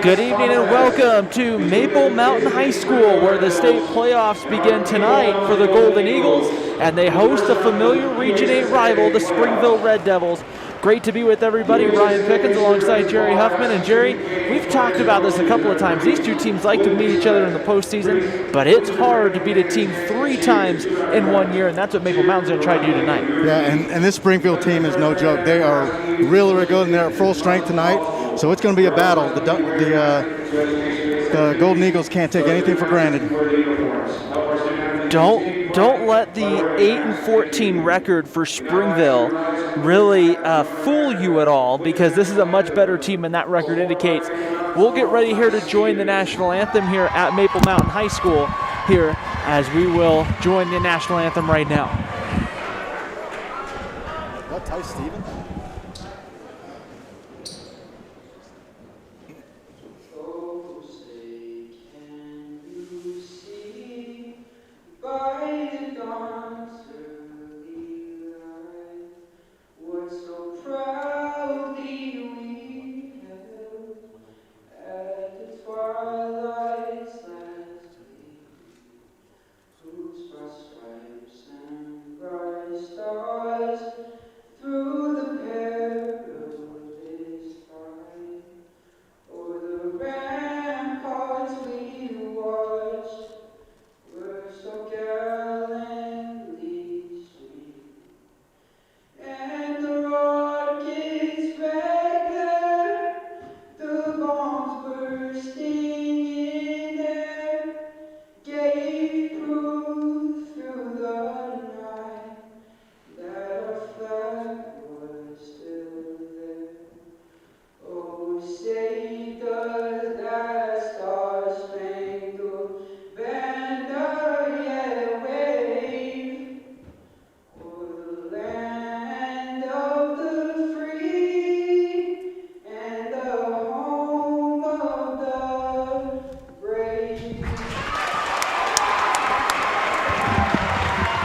Good evening and welcome to Maple Mountain High School, where the state playoffs begin tonight for the Golden Eagles, and they host a familiar Region 8 rival, the Springville Red Devils. Great to be with everybody. Ryan Pickens alongside Jerry Huffman. And Jerry, we've talked about this a couple of times. These two teams like to meet each other in the postseason, but it's hard to beat a team 3 times in 1 year, and that's what Maple Mountain's going to try to do tonight. Yeah, and this Springville team is no joke. They are really, really good, and they're at full strength tonight, so it's going to be a battle. The Golden Eagles can't take anything for granted. Don't let the 8-14 record for Springville really fool you at all, because this is a much better team than that record indicates. We'll get ready here to join the national anthem here at Maple Mountain High School here, as we will join the national anthem right now. What, Ty Stevens?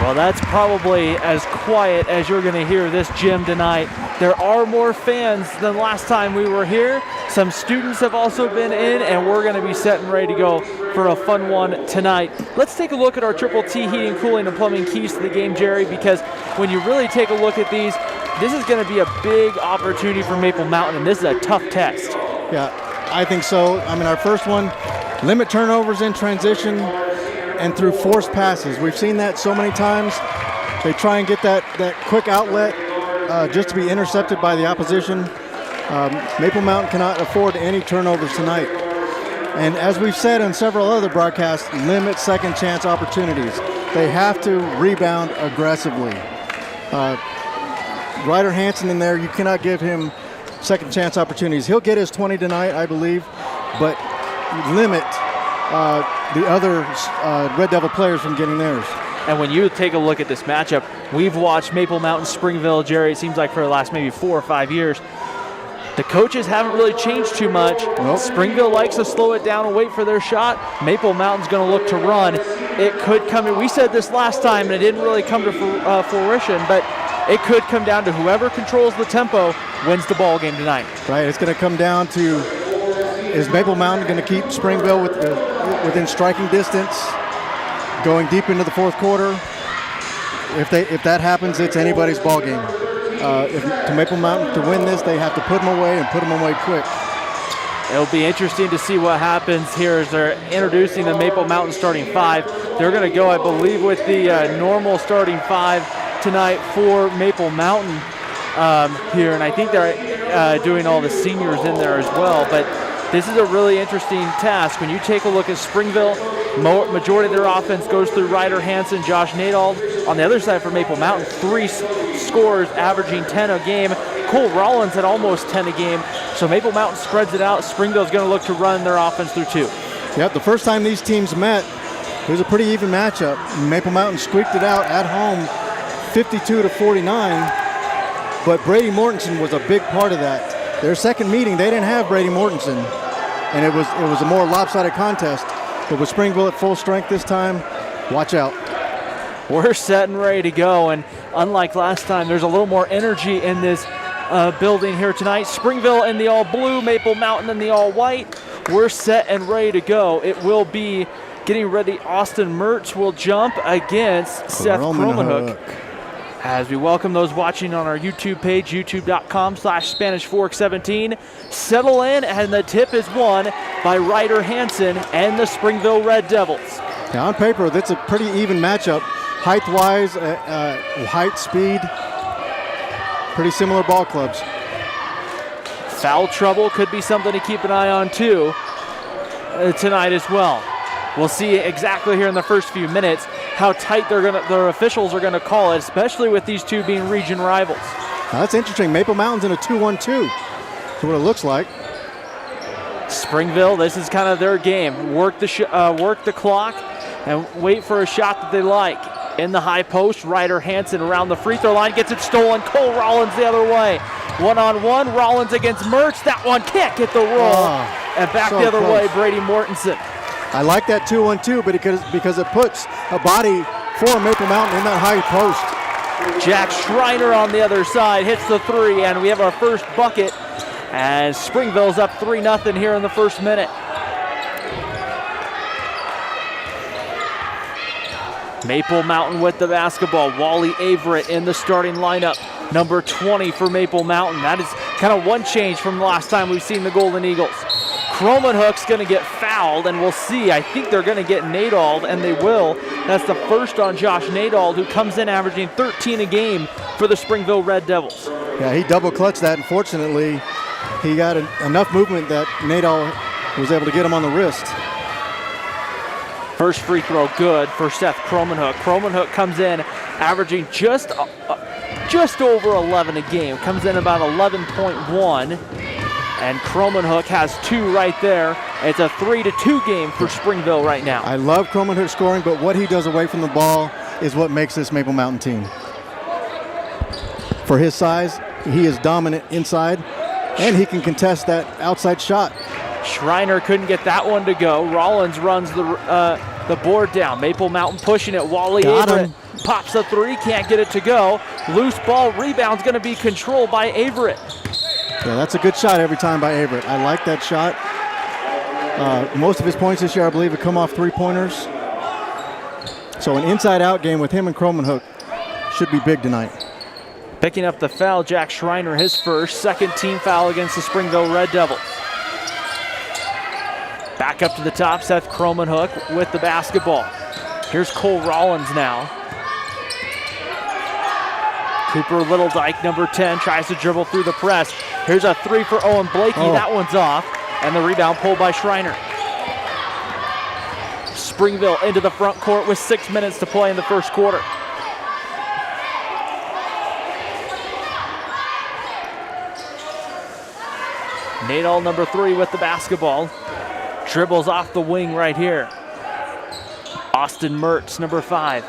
Well, that's probably as quiet as you're going to hear this gym tonight. There are more fans than last time we were here. Some students have also been in, and we're going to be set and ready to go for a fun one tonight. Let's take a look at our Triple T heating, cooling, and plumbing keys to the game, Jerry, because when you really take a look at these, this is going to be a big opportunity for Maple Mountain, and this is a tough test. Yeah, I think so. I mean, our first one, limit turnovers in transition and through forced passes. We've seen that so many times. They try and get that quick outlet just to be intercepted by the opposition. Maple Mountain cannot afford any turnovers tonight. And as we've said in several other broadcasts, limit second chance opportunities. They have to rebound aggressively. Ryder Hansen in there, you cannot give him second chance opportunities. He'll get his 20 tonight, I believe, but limit the other Red Devil players from getting theirs. And when you take a look at this matchup, we've watched Maple Mountain, Springville, Jerry, it seems like for the last maybe 4 or 5 years. The coaches haven't really changed too much. Nope. Springville likes to slow it down and wait for their shot. Maple Mountain's going to look to run. It could come in. We said this last time, and it didn't really come to fruition, but it could come down to whoever controls the tempo wins the ball game tonight. Right, it's going to come down to, is Maple Mountain going to keep Springville within striking distance, going deep into the fourth quarter? If that happens, it's anybody's ball game. To Maple Mountain to win this, they have to put them away and put them away quick. It'll be interesting to see what happens here as they're introducing the Maple Mountain starting 5. They're going to go, I believe, with the normal starting 5 tonight for Maple Mountain here, and I think they're doing all the seniors in there as well. But this is a really interesting task. When you take a look at Springville, majority of their offense goes through Ryder Hansen, Josh Nadald. On the other side for Maple Mountain, 3 scores, averaging 10 a game. Cole Rollins had almost 10 a game. So Maple Mountain spreads it out. Springville's going to look to run their offense through 2. Yep, the first time these teams met, it was a pretty even matchup. Maple Mountain squeaked it out at home, 52-49. But Brady Mortensen was a big part of that. Their second meeting, they didn't have Brady Mortensen, and it was a more lopsided contest. But with Springville at full strength this time, watch out. We're set and ready to go, and unlike last time, there's a little more energy in this building here tonight. Springville in the all blue, Maple Mountain in the all white. We're set and ready to go. It will be getting ready. Austin Mertz will jump against Seth Cromanhook. As we welcome those watching on our YouTube page, youtube.com/SpanishFork17. Settle in, and the tip is won by Ryder Hansen and the Springville Red Devils. Now on paper, that's a pretty even matchup. Height-wise, height, speed, pretty similar ball clubs. Foul trouble could be something to keep an eye on too tonight as well. We'll see exactly here in the first few minutes how tight the officials are gonna call it, especially with these two being region rivals. Now that's interesting. Maple Mountain's in a 2-1-2. That's what it looks like. Springville, this is kind of their game. Work the clock and wait for a shot that they like. In the high post, Ryder Hansen around the free throw line, gets it stolen. Cole Rollins the other way. One-on-one, Rollins against Mertz. That one can't get the roll. And back so the other close. way, Brady Mortensen. I like that 2-1-2, but because it puts a body for Maple Mountain in that high post. Jack Schreiner on the other side hits the three, and we have our first bucket. And Springville's up 3-0 here in the first minute. Maple Mountain with the basketball. Wally Averett in the starting lineup. Number 20 for Maple Mountain. That is kind of one change from the last time we've seen the Golden Eagles. Cromanhook's going to get fouled, and we'll see. I think they're going to get Nadald, and they will. That's the first on Josh Nadald, who comes in averaging 13 a game for the Springville Red Devils. Yeah, he double clutched that. Unfortunately, he got enough movement that Nadald was able to get him on the wrist. First free throw good for Seth Cromanhook. Cromanhook comes in averaging just over 11 a game. Comes in about 11.1. And Cromanhook has 2 right there. It's a 3-2 game for Springville right now. I love Cromanhook scoring, but what he does away from the ball is what makes this Maple Mountain team. For his size, he is dominant inside, and he can contest that outside shot. Schreiner couldn't get that one to go. Rollins runs the board down. Maple Mountain pushing it. Wally Averett pops a 3, can't get it to go. Loose ball, rebound's going to be controlled by Averett. Yeah, that's a good shot every time by Averett. I like that shot. Most of his points this year, I believe, have come off 3-pointers. So an inside-out game with him and Cromanhook should be big tonight. Picking up the foul, Jack Schreiner, his first, second team foul against the Springville Red Devils. Back up to the top, Seth Cromanhook with the basketball. Here's Cole Rollins now. Cooper Littledyke, number 10, tries to dribble through the press. Here's a 3 for Owen Blakey. That one's off. And the rebound pulled by Schreiner. Springville into the front court with 6 minutes to play in the first quarter. Nadal, number 3, with the basketball. Dribbles off the wing right here. Austin Mertz, number 5,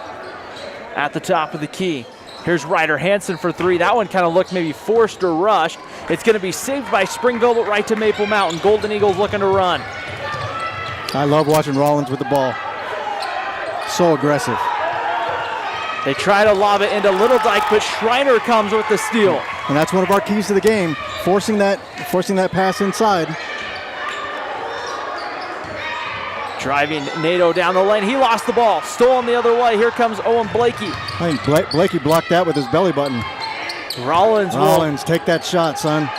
at the top of the key. Here's Ryder Hansen for 3. That one kind of looked maybe forced or rushed. It's going to be saved by Springville, but right to Maple Mountain. Golden Eagles looking to run. I love watching Rollins with the ball. So aggressive. They try to lob it into Littledyke, but Schreiner comes with the steal. And that's one of our keys to the game, forcing that pass inside. Driving Nato down the lane. He lost the ball. Stolen the other way. Here comes Owen Blakey. I think Blakey blocked that with his belly button. Rollins, take that shot, son.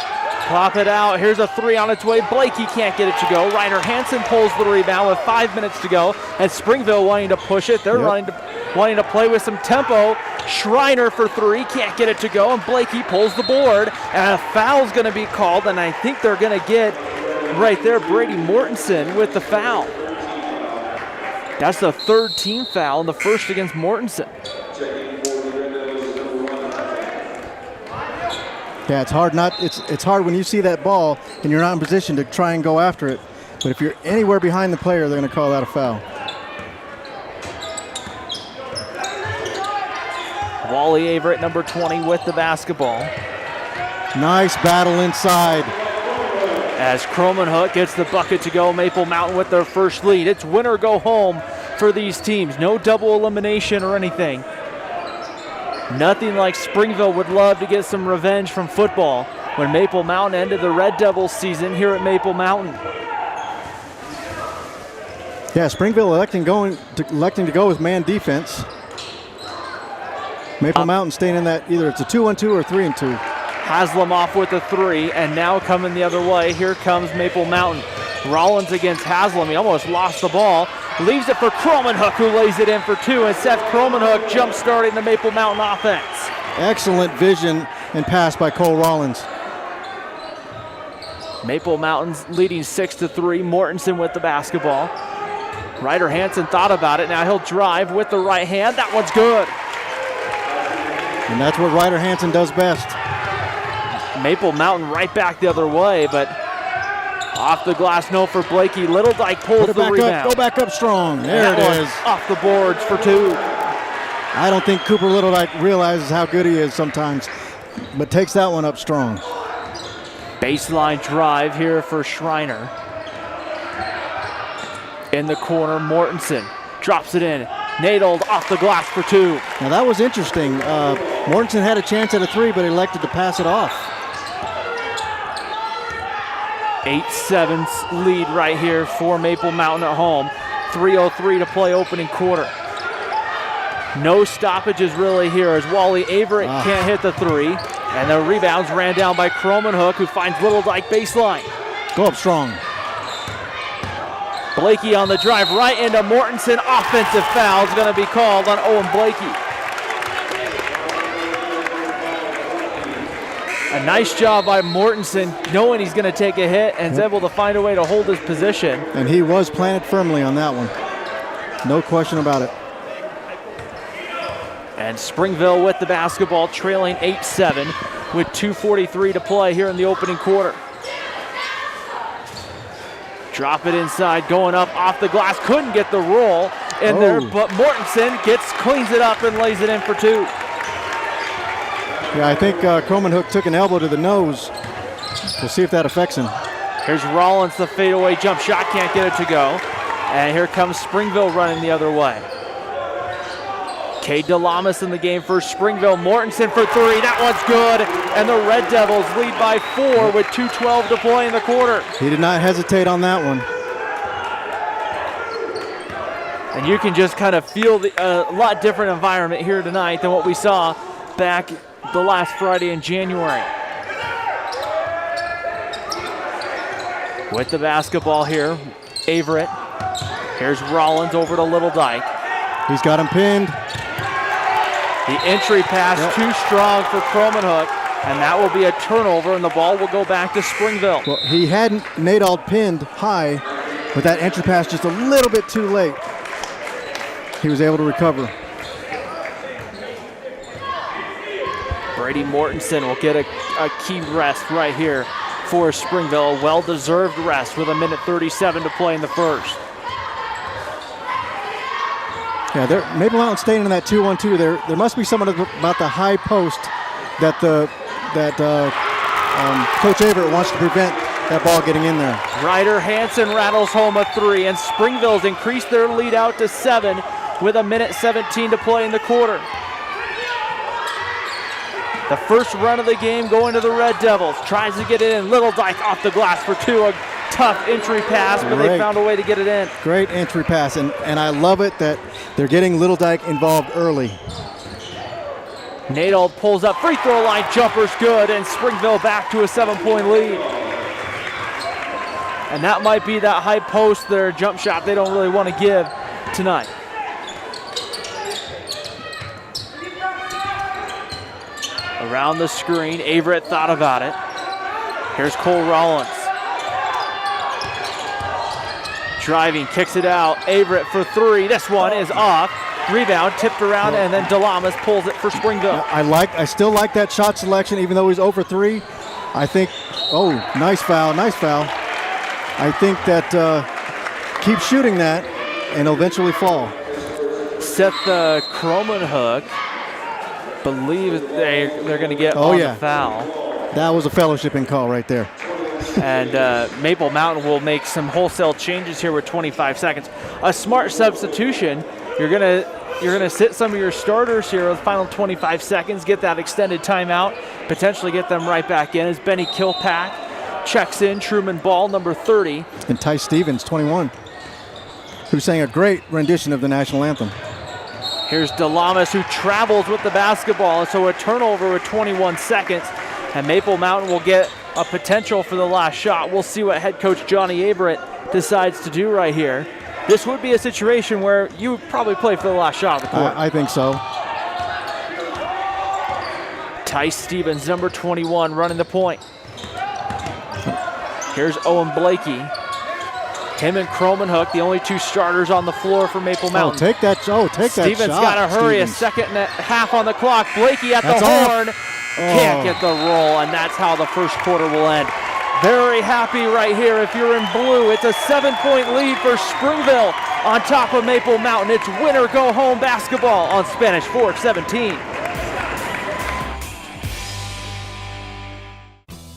Pop it out. Here's a 3 on its way. Blakey can't get it to go. Ryder Hansen pulls the rebound with 5 minutes to go. And Springville wanting to push it. They're wanting to play with some tempo. Schreiner for 3. Can't get it to go. And Blakey pulls the board. And a foul's going to be called. And I think they're going to get right there Brady Mortensen with the foul. That's the 3rd team foul and the first against Mortensen. Yeah, it's hard when you see that ball and you're not in position to try and go after it. But if you're anywhere behind the player, they're going to call that a foul. Wally Averett, number 20, with the basketball. Nice battle inside. As Cromanhook gets the bucket to go, Maple Mountain with their first lead. It's win or go home for these teams. No double elimination or anything. Nothing like Springville would love to get some revenge from football when Maple Mountain ended the Red Devils season here at Maple Mountain. Yeah, Springville electing to go with man defense. Maple Mountain staying in that, either it's a 2-1-2 or 3-2. Haslam off with a 3, and now coming the other way, here comes Maple Mountain. Rollins against Haslam. He almost lost the ball. Leaves it for Cromanhook, who lays it in for 2, and Seth Cromanhook jump-starting the Maple Mountain offense. Excellent vision and pass by Cole Rollins. Maple Mountain's leading 6-3. Mortensen with the basketball. Ryder Hansen thought about it. Now he'll drive with the right hand. That one's good. And that's what Ryder Hansen does best. Maple Mountain right back the other way, but off the glass, no for Blakey. Little Dyke pulls the rebound. Go back up strong. There it is. Off the boards for 2. I don't think Cooper Little Dyke realizes how good he is sometimes, but takes that one up strong. Baseline drive here for Schreiner. In the corner, Mortensen drops it in. Nadold off the glass for 2. Now that was interesting. Mortensen had a chance at a 3, but elected to pass it off. 8-7 lead right here for Maple Mountain at home. 3:03 to play opening quarter. No stoppages really here as Wally Averett can't hit the 3. And the rebounds ran down by Cromanhook, who finds Little Dyke baseline. Go up strong. Blakey on the drive right into Mortensen. Offensive foul is going to be called on Owen Blakey. A nice job by Mortensen, knowing he's going to take a hit and is able to find a way to hold his position. And he was planted firmly on that one. No question about it. And Springville with the basketball, trailing 8-7 with 2:43 to play here in the opening quarter. Drop it inside, going up off the glass. Couldn't get the roll in there, but Mortensen cleans it up and lays it in for 2. Yeah, I think Cromanhook took an elbow to the nose. We'll see if that affects him. Here's Rollins, the fadeaway jump shot, can't get it to go. And here comes Springville running the other way. Cade DeLamas in the game for Springville. Mortensen for 3, that one's good. And the Red Devils lead by 4 with 2:12 to play in the quarter. He did not hesitate on that one. And you can just kind of feel a lot different environment here tonight than what we saw back the last Friday in January. With the basketball here, Averett. Here's Rollins over to Little Dyke. He's got him pinned. The entry pass too strong for Cromanhook, and that will be a turnover, and the ball will go back to Springville. Well, he had Nadold pinned high, but that entry pass just a little bit too late. He was able to recover. Brady Mortensen will get a key rest right here for Springville. A well-deserved rest with 1:37 to play in the first. Yeah, Maple Mountain staying in that 2-1-2. There must be something about the high post that Coach Averett wants to prevent that ball getting in there. Ryder Hansen rattles home a 3, and Springville's increased their lead out to 7 with 1:17 to play in the quarter. The first run of the game going to the Red Devils. Tries to get it in. Little Dyke off the glass for 2. A tough entry pass, but they found a way to get it in. Great entry pass, and I love it that they're getting Little Dyke involved early. Nadold pulls up, free throw line jumper's good, and Springville back to a 7-point lead. And that might be that high post there, jump shot they don't really want to give tonight. Around the screen, Averett thought about it. Here's Cole Rollins. Driving, kicks it out. Averett for 3. This one is off. Rebound, tipped around, and then DeLamas pulls it for Springville. I still like that shot selection, even though he's 0 for 3. I think, nice foul. I think that keep shooting that, and he'll eventually fall. Seth Cromanhook, believe they're going to get on the foul. That was a fellowshipping call right there. And Maple Mountain will make some wholesale changes here with 25 seconds. A smart substitution. You're going to you're going to sit some of your starters here with the final 25 seconds, get that extended timeout, potentially get them right back in as Benny Kilpack checks in. Truman Ball, number 30. And Ty Stevens, 21, who sang a great rendition of the national anthem. Here's DeLamas, who travels with the basketball, so a turnover with 21 seconds, and Maple Mountain will get a potential for the last shot. We'll see what head coach Johnny Averett decides to do right here. This would be a situation where you would probably play for the last shot of the court. I think so. Ty Stevens, number 21, running the point. Here's Owen Blakey. Him and Cromanhook, the only two starters on the floor for Maple Mountain. Take that shot. Stevens got to hurry. Stevens. A second and a half on the clock. Blakey at That's the off. horn. Can't get the roll, and that's how the first quarter will end. Very happy right here if you're in blue. It's a 7-point lead for Springville on top of Maple Mountain. It's winner go home basketball on Spanish Fork 17.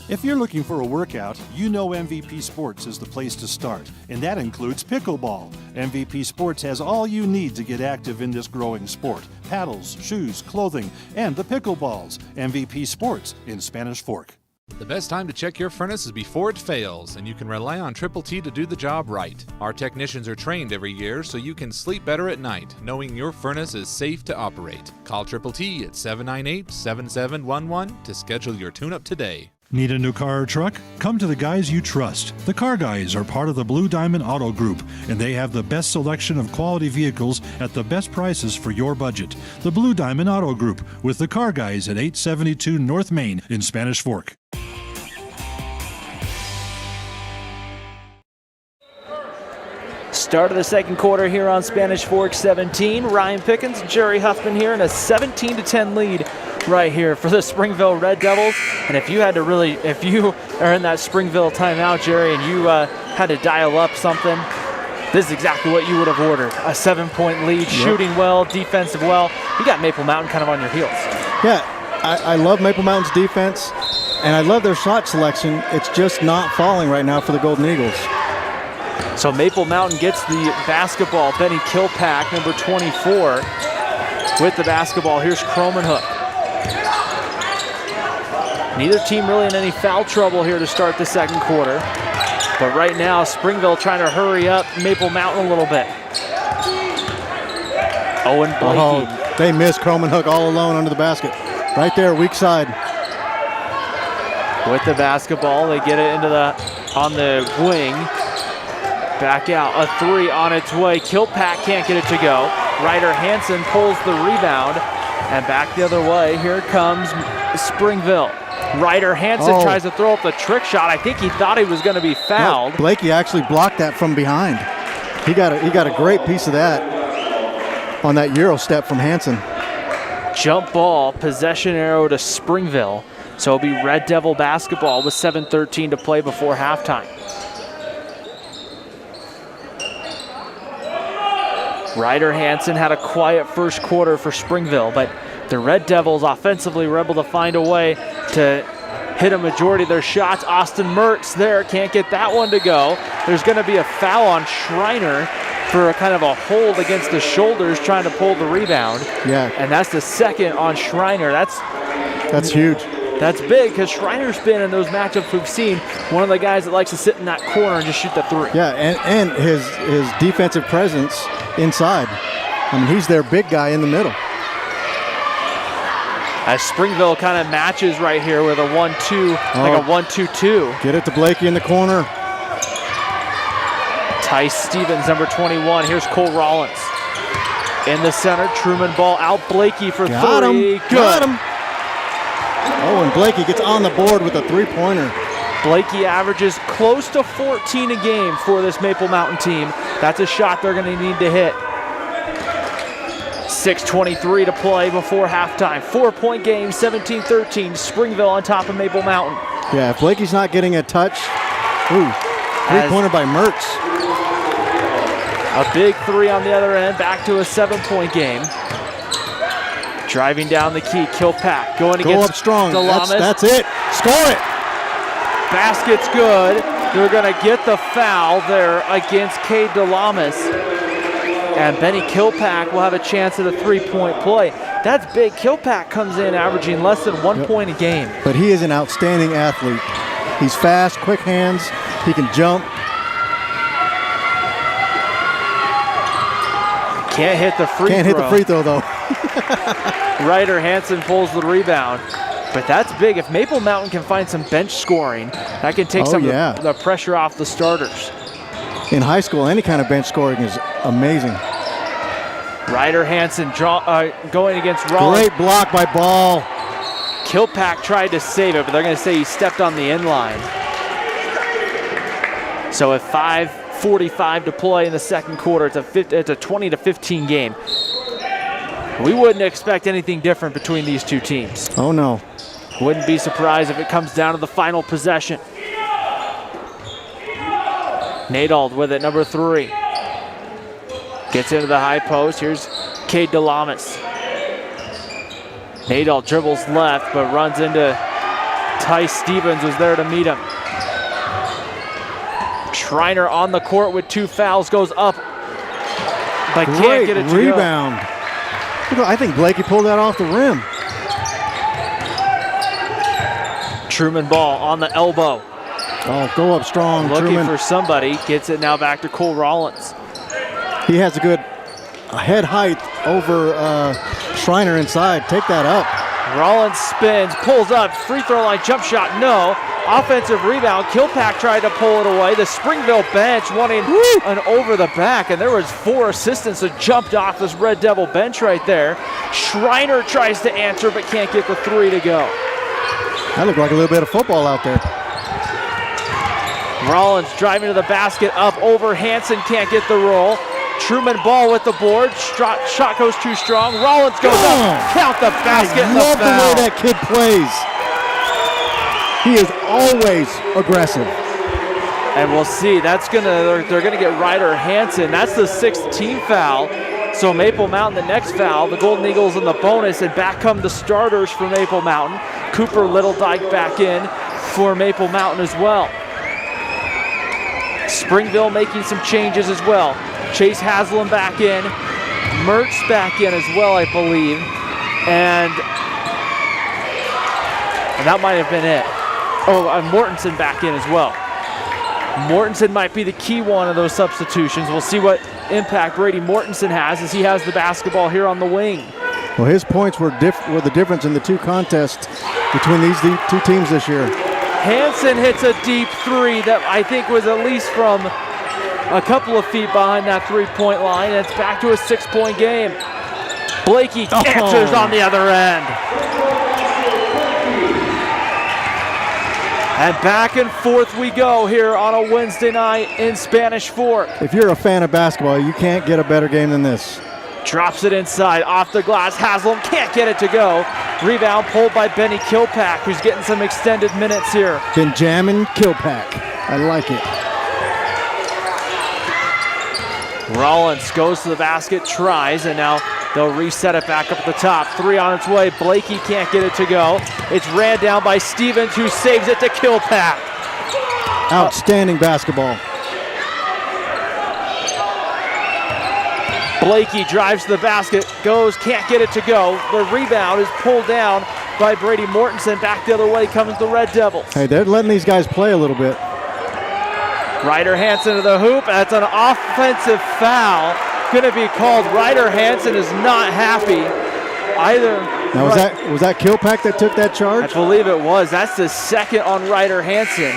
If you're looking for a workout, you know MVP Sports is the place to start, and that includes pickleball. MVP Sports has all you need to get active in this growing sport: paddles, shoes, clothing, and the pickleballs. MVP Sports in Spanish Fork. The best time to check your furnace is before it fails, and you can rely on Triple T to do the job right. Our technicians are trained every year so you can sleep better at night, knowing your furnace is safe to operate. Call Triple T at 798-7711 to schedule your tune-up today. Need a new car or truck? Come to the guys you trust. The Car Guys are part of the Blue Diamond Auto Group, and they have the best selection of quality vehicles at the best prices for your budget. The Blue Diamond Auto Group with the Car Guys at 872 North Main in Spanish Fork. Start of the second quarter here on Spanish Fork 17. Ryan Pickens, Jerry Huffman here in a 17-10 lead right here for the Springville Red Devils. And if you are in that Springville timeout, Jerry, and you had to dial up something, this is exactly what you would have ordered. A 7-point lead, shooting well, defensive well. You got Maple Mountain kind of on your heels. Yeah, I love Maple Mountain's defense, and I love their shot selection. It's just not falling right now for the Golden Eagles. So Maple Mountain gets the basketball. Benny Kilpack, number 24, with the basketball. Here's Cromanhook. Neither team really in any foul trouble here to start the second quarter. But right now, Springville trying to hurry up Maple Mountain a little bit. Owen Blakey. Oh, they miss Cromanhook all alone under the basket. Right there, weak side. With the basketball, they get it on the wing. Back out, a three on its way. Kilpack can't get it to go. Ryder Hansen pulls the rebound, and back the other way. Here comes Springville. Ryder Hansen tries to throw up the trick shot. I think he thought he was going to be fouled. No, Blakey actually blocked that from behind. He got a great piece of that on that Euro step from Hansen. Jump ball, possession arrow to Springville. So it'll be Red Devil basketball with 7:13 to play before halftime. Ryder Hansen had a quiet first quarter for Springville, but the Red Devils offensively were able to find a way to hit a majority of their shots. Austin Mertz there, can't get that one to go. There's going to be a foul on Schreiner for a kind of a hold against the shoulders trying to pull the rebound. Yeah. And that's the second on Schreiner. That's huge. That's big because Schreiner's been in those matchups we've seen one of the guys that likes to sit in that corner and just shoot the three. Yeah, and his defensive presence inside. I mean, he's their big guy in the middle. As Springville kind of matches right here with a 1-2, like a 1-2-2. Get it to Blakey in the corner. Ty Stevens, number 21. Here's Cole Rollins. In the center, Truman Ball out. Blakey for Got three. him. Good. Got him. Oh, and Blakey gets on the board with a three-pointer. Blakey averages close to 14 a game for this Maple Mountain team. That's a shot they're going to need to hit. 6:23 to play before halftime. 4-point game, 17-13. Springville on top of Maple Mountain. Yeah, if Blakey's not getting a touch, three-pointer by Mertz. A big three on the other end, back to a 7-point game. Driving down the key, Kilpack going against up strong. DeLamas. That's it. Score it. Basket's good. They're going to get the foul there against Cade DeLamas. and Benny Kilpack will have a chance at a three-point play. That's big. Kilpack comes in averaging less than 1 point a game. But he is an outstanding athlete. He's fast, quick hands. He can jump. Can't hit the free throw. Can't hit the free throw, though. Ryder Hansen pulls the rebound. But that's big. If Maple Mountain can find some bench scoring, that can take some of the pressure off the starters. In high school, any kind of bench scoring is amazing. Ryder Hansen going against Rollins. Great block by Ball. Kilpack tried to save it, but they're going to say he stepped on the end line. So with 5:45 to play in the second quarter, it's a 20-15 game. We wouldn't expect anything different between these two teams. Oh, no. Wouldn't be surprised if it comes down to the final possession. Nadold with it, number 3. Gets into the high post. Here's Cade Delamas. Nadold dribbles left, but runs into Tice Stevens, who's there to meet him. Schreiner on the court with 2 fouls, goes up, but can't get it to rebound. Go. I think Blakey pulled that off the rim. Truman Ball on the elbow. Oh, go up strong, Looking Truman. for somebody. Gets it now back to Cole Rollins. He has a good head height over Schreiner inside. Take that up. Rollins spins, pulls up, free throw line, jump shot, no. Offensive rebound, Kilpack tried to pull it away. The Springville bench wanting an over the back, and there was 4 assistants that jumped off this Red Devil bench right there. Schreiner tries to answer, but can't get the 3 to go. That looked like a little bit of football out there. Rollins driving to the basket, up over Hansen, can't get the roll. Truman Ball with the board, shot goes too strong. Rollins goes up, count the basket. I love the way that kid plays. He is always aggressive. And we'll see, they're gonna get Ryder Hansen. That's the 6th team foul. So Maple Mountain, the next foul, the Golden Eagles in the bonus, and back come the starters for Maple Mountain. Cooper Littledike back in for Maple Mountain as well. Springville making some changes as well. Chase Haslam back in. Mertz back in as well, I believe. And that might have been it. Oh, Mortensen back in as well. Mortensen might be the key one of those substitutions. We'll see what impact Brady Mortensen has as he has the basketball here on the wing. Well, his points were the difference in the 2 contests between these 2 teams this year. Hansen hits a deep 3 that I think was at least from a couple of feet behind that 3-point line, and it's back to a 6-point game. Blakey answers on the other end. And back and forth we go here on a Wednesday night in Spanish Fork. If you're a fan of basketball, you can't get a better game than this. Drops it inside, off the glass. Haslam can't get it to go. Rebound pulled by Benny Kilpack, who's getting some extended minutes here. Been jamming Kilpack. I like it. Rollins goes to the basket, tries, and now they'll reset it back up at the top. 3 on its way. Blakey can't get it to go. It's ran down by Stevens, who saves it to Kilpack. Outstanding basketball. Blakey drives to the basket, goes, can't get it to go. The rebound is pulled down by Brady Mortensen. Back the other way comes the Red Devils. Hey, they're letting these guys play a little bit. Ryder Hansen to the hoop. That's an offensive foul. Going to be called. Ryder Hansen is not happy either. Now, was that Kilpack that took that charge? I believe it was. That's the 2nd on Ryder Hansen.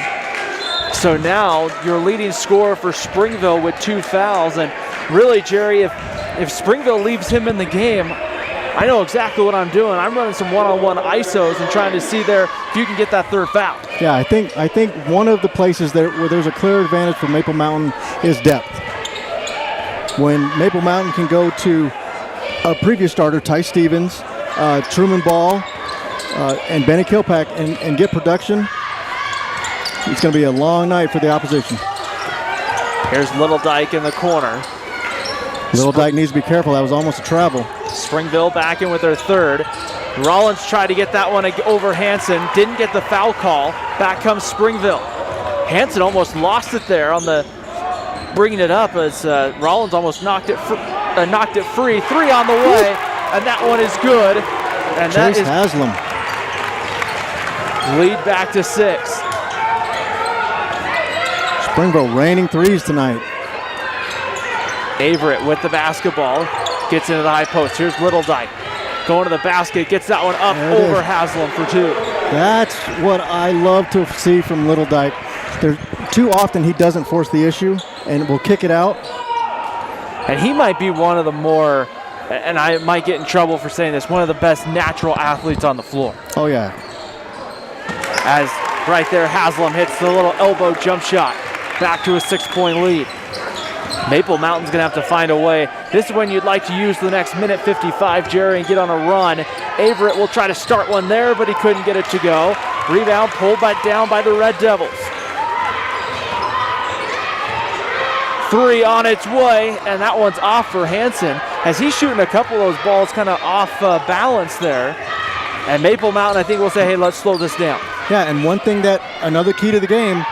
So now your leading scorer for Springville with 2 fouls. And really, Jerry, if Springville leaves him in the game, I know exactly what I'm doing. I'm running some one-on-one ISOs and trying to see there if you can get that 3rd foul. Yeah, I think one of the places where there's a clear advantage for Maple Mountain is depth. When Maple Mountain can go to a previous starter, Tice Stevens, Truman Ball, and Benny Kilpack and get production, it's going to be a long night for the opposition. Here's Littledike in the corner. Littledike needs to be careful. That was almost a travel. Springville back in with their 3rd. Rollins tried to get that one over Hansen. Didn't get the foul call. Back comes Springville. Hansen almost lost it there on the bringing it up as Rollins almost knocked it knocked it free. 3 on the way, and that one is good. And that Chase is Haslam. lead back to 6. Springville raining threes tonight. Averett with the basketball, gets into the high post. Here's Little Dyke going to the basket, gets that one up over Haslam for 2. That's what I love to see from Little Dyke. Too often he doesn't force the issue and will kick it out. And he might be one of the more, and I might get in trouble for saying this, one of the best natural athletes on the floor. Oh, yeah. As right there, Haslam hits the little elbow jump shot. Back to a 6-point lead. Maple Mountain's gonna have to find a way. This is when you'd like to use the next minute 55, Jerry, and get on a run. Averett will try to start one there, but he couldn't get it to go. Rebound pulled down by the Red Devils. 3 on its way, and that one's off for Hansen, as he's shooting a couple of those balls kind of off balance there. And Maple Mountain, I think, will say, hey, let's slow this down. Yeah, and another key to the game,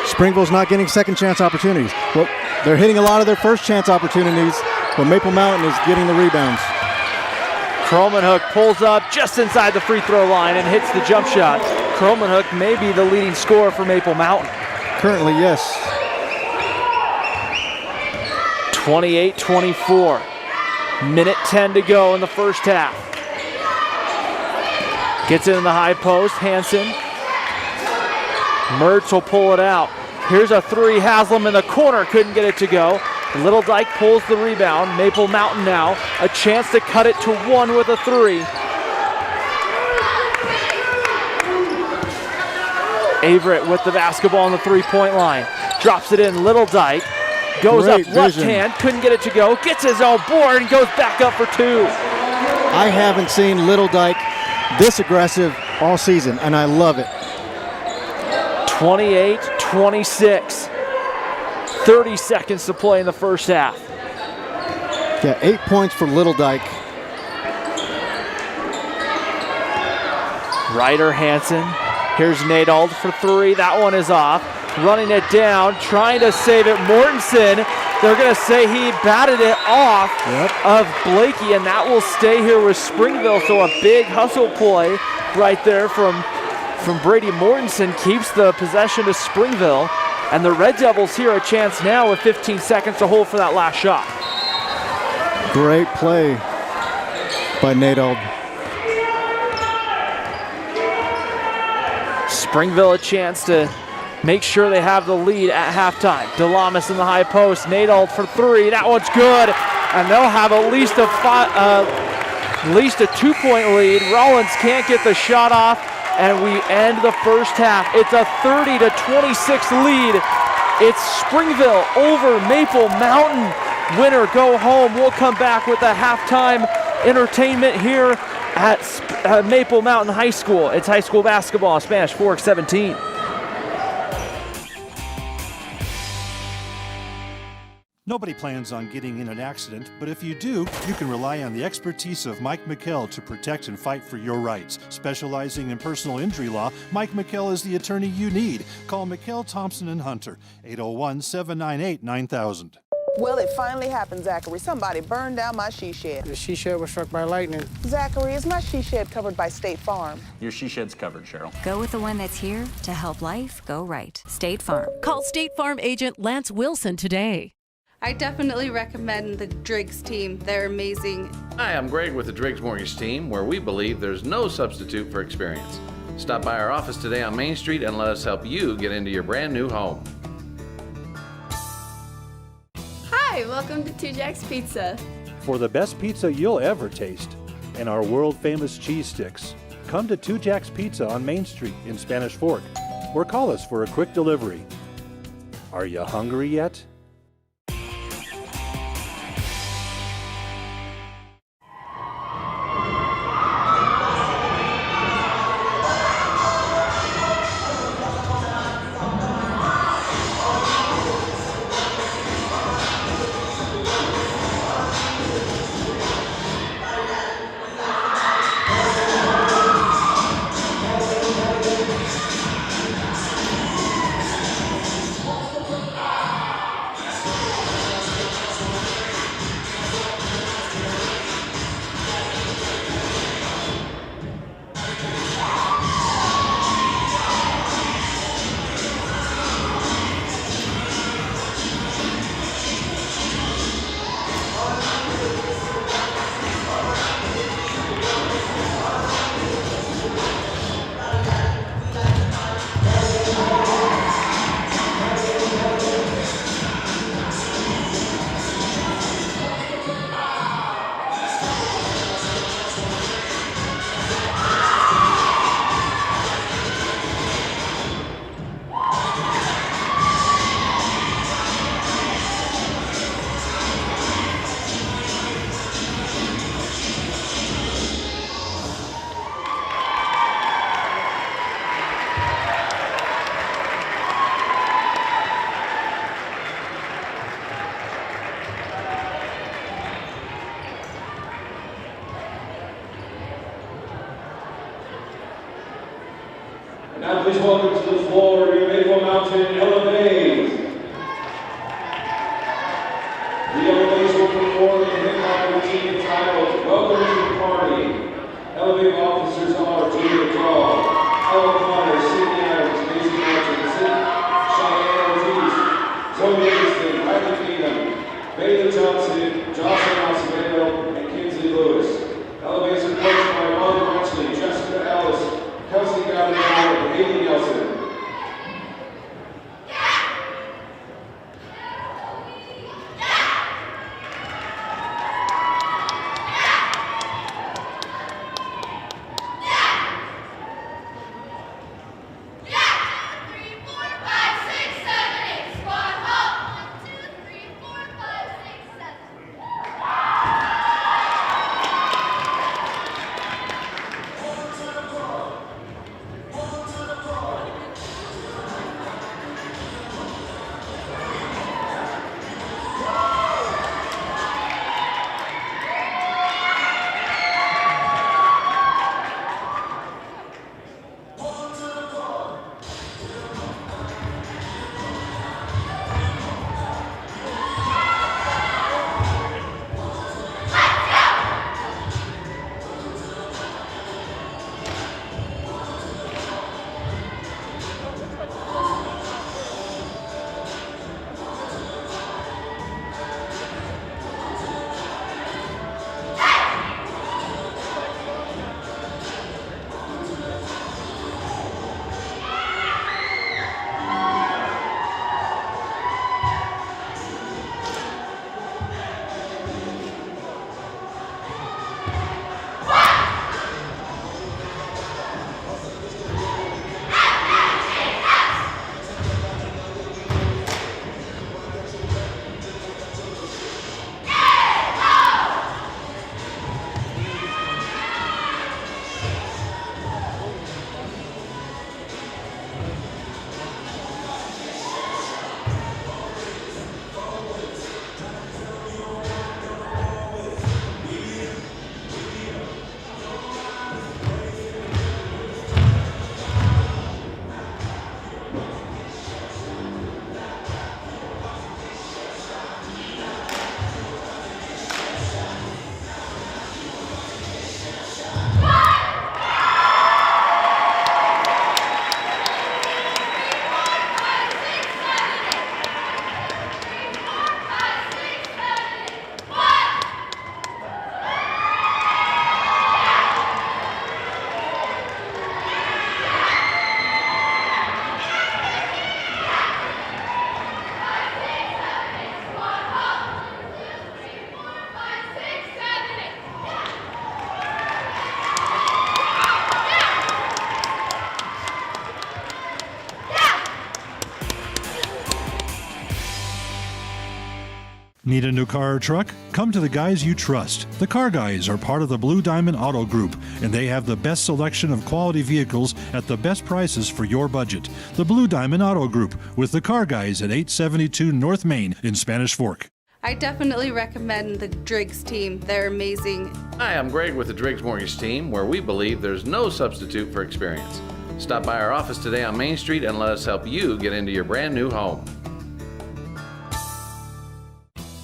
Springville's not getting second chance opportunities. Well, they're hitting a lot of their first chance opportunities, but Maple Mountain is getting the rebounds. Kromenhoek pulls up just inside the free throw line and hits the jump shot. Kromenhoek may be the leading scorer for Maple Mountain. Currently, yes. 28-24. Minute 10 to go in the first half. Gets it in the high post, Hansen. Mertz will pull it out. Here's a 3, Haslam in the corner, couldn't get it to go. Little Dyke pulls the rebound. Maple Mountain now, a chance to cut it to 1 with a 3. Averett with the basketball on the 3-point line. Drops it in, Little Dyke. Goes Great up left vision. hand, couldn't get it to go. Gets his own board and goes back up for 2. I haven't seen Little Dyke this aggressive all season, and I love it. 28-26. 30 seconds to play in the first half. Yeah, 8 points for Little Dyke. Ryder Hansen. Here's Nadold for 3. That one is off. Running it down, trying to save it. Mortensen, they're going to say he batted it off of Blakey, and that will stay here with Springville. So a big hustle play right there from Brady Mortensen keeps the possession to Springville. And the Red Devils here a chance now with 15 seconds to hold for that last shot. Great play by Nadold. Springville a chance to make sure they have the lead at halftime. Delamis in the high post. Nadold for 3. That one's good. And they'll have at least a 2-point lead. Rollins can't get the shot off. And we end the first half. It's a 30-26 lead. It's Springville over Maple Mountain. Winner go home. We'll come back with a halftime entertainment here at Maple Mountain High School. It's high school basketball, Spanish Fork 17. Nobody plans on getting in an accident, but if you do, you can rely on the expertise of Mike McKell to protect and fight for your rights. Specializing in personal injury law, Mike McKell is the attorney you need. Call McKell, Thompson, and Hunter, 801-798-9000. Well, it finally happened, Zachary. Somebody burned down my she shed. The she shed was struck by lightning. Zachary, is my she shed covered by State Farm? Your she shed's covered, Cheryl. Go with the one that's here to help life go right. State Farm. Call State Farm agent Lance Wilson today. I definitely recommend the Driggs team. They're amazing. Hi, I'm Greg with the Driggs Mortgage team, where we believe there's no substitute for experience. Stop by our office today on Main Street and let us help you get into your brand new home. Hi, welcome to Two Jack's Pizza. For the best pizza you'll ever taste and our world-famous cheese sticks, come to Two Jack's Pizza on Main Street in Spanish Fork, or call us for a quick delivery. Are you hungry yet? Now please welcome to the floor your Maple Mountain Elevates. The Elevates will perform a hip-hop routine entitled Welcome to the Party. Elevate officers are Julia Draw, Ella Connor, Sydney Adams, Macy Martin, Cheyenne Ortiz, Zoe Livingston, Riley Keenum, Bailey Johnson, Jocelyn Acevedo, and Kinsley Lewis. Elevates are coached by Molly Benchley, Jessica Ellis, Kelsey Gowdy, and Haley Nelson. Need a new car or truck? Come to the guys you trust. The Car Guys are part of the Blue Diamond Auto Group, and they have the best selection of quality vehicles at the best prices for your budget. The Blue Diamond Auto Group with the Car Guys at 872 North Main in Spanish Fork. I definitely recommend the Driggs team. They're amazing. Hi, I'm Greg with the Driggs Mortgage team, where we believe there's no substitute for experience. Stop by our office today on Main Street and let us help you get into your brand new home.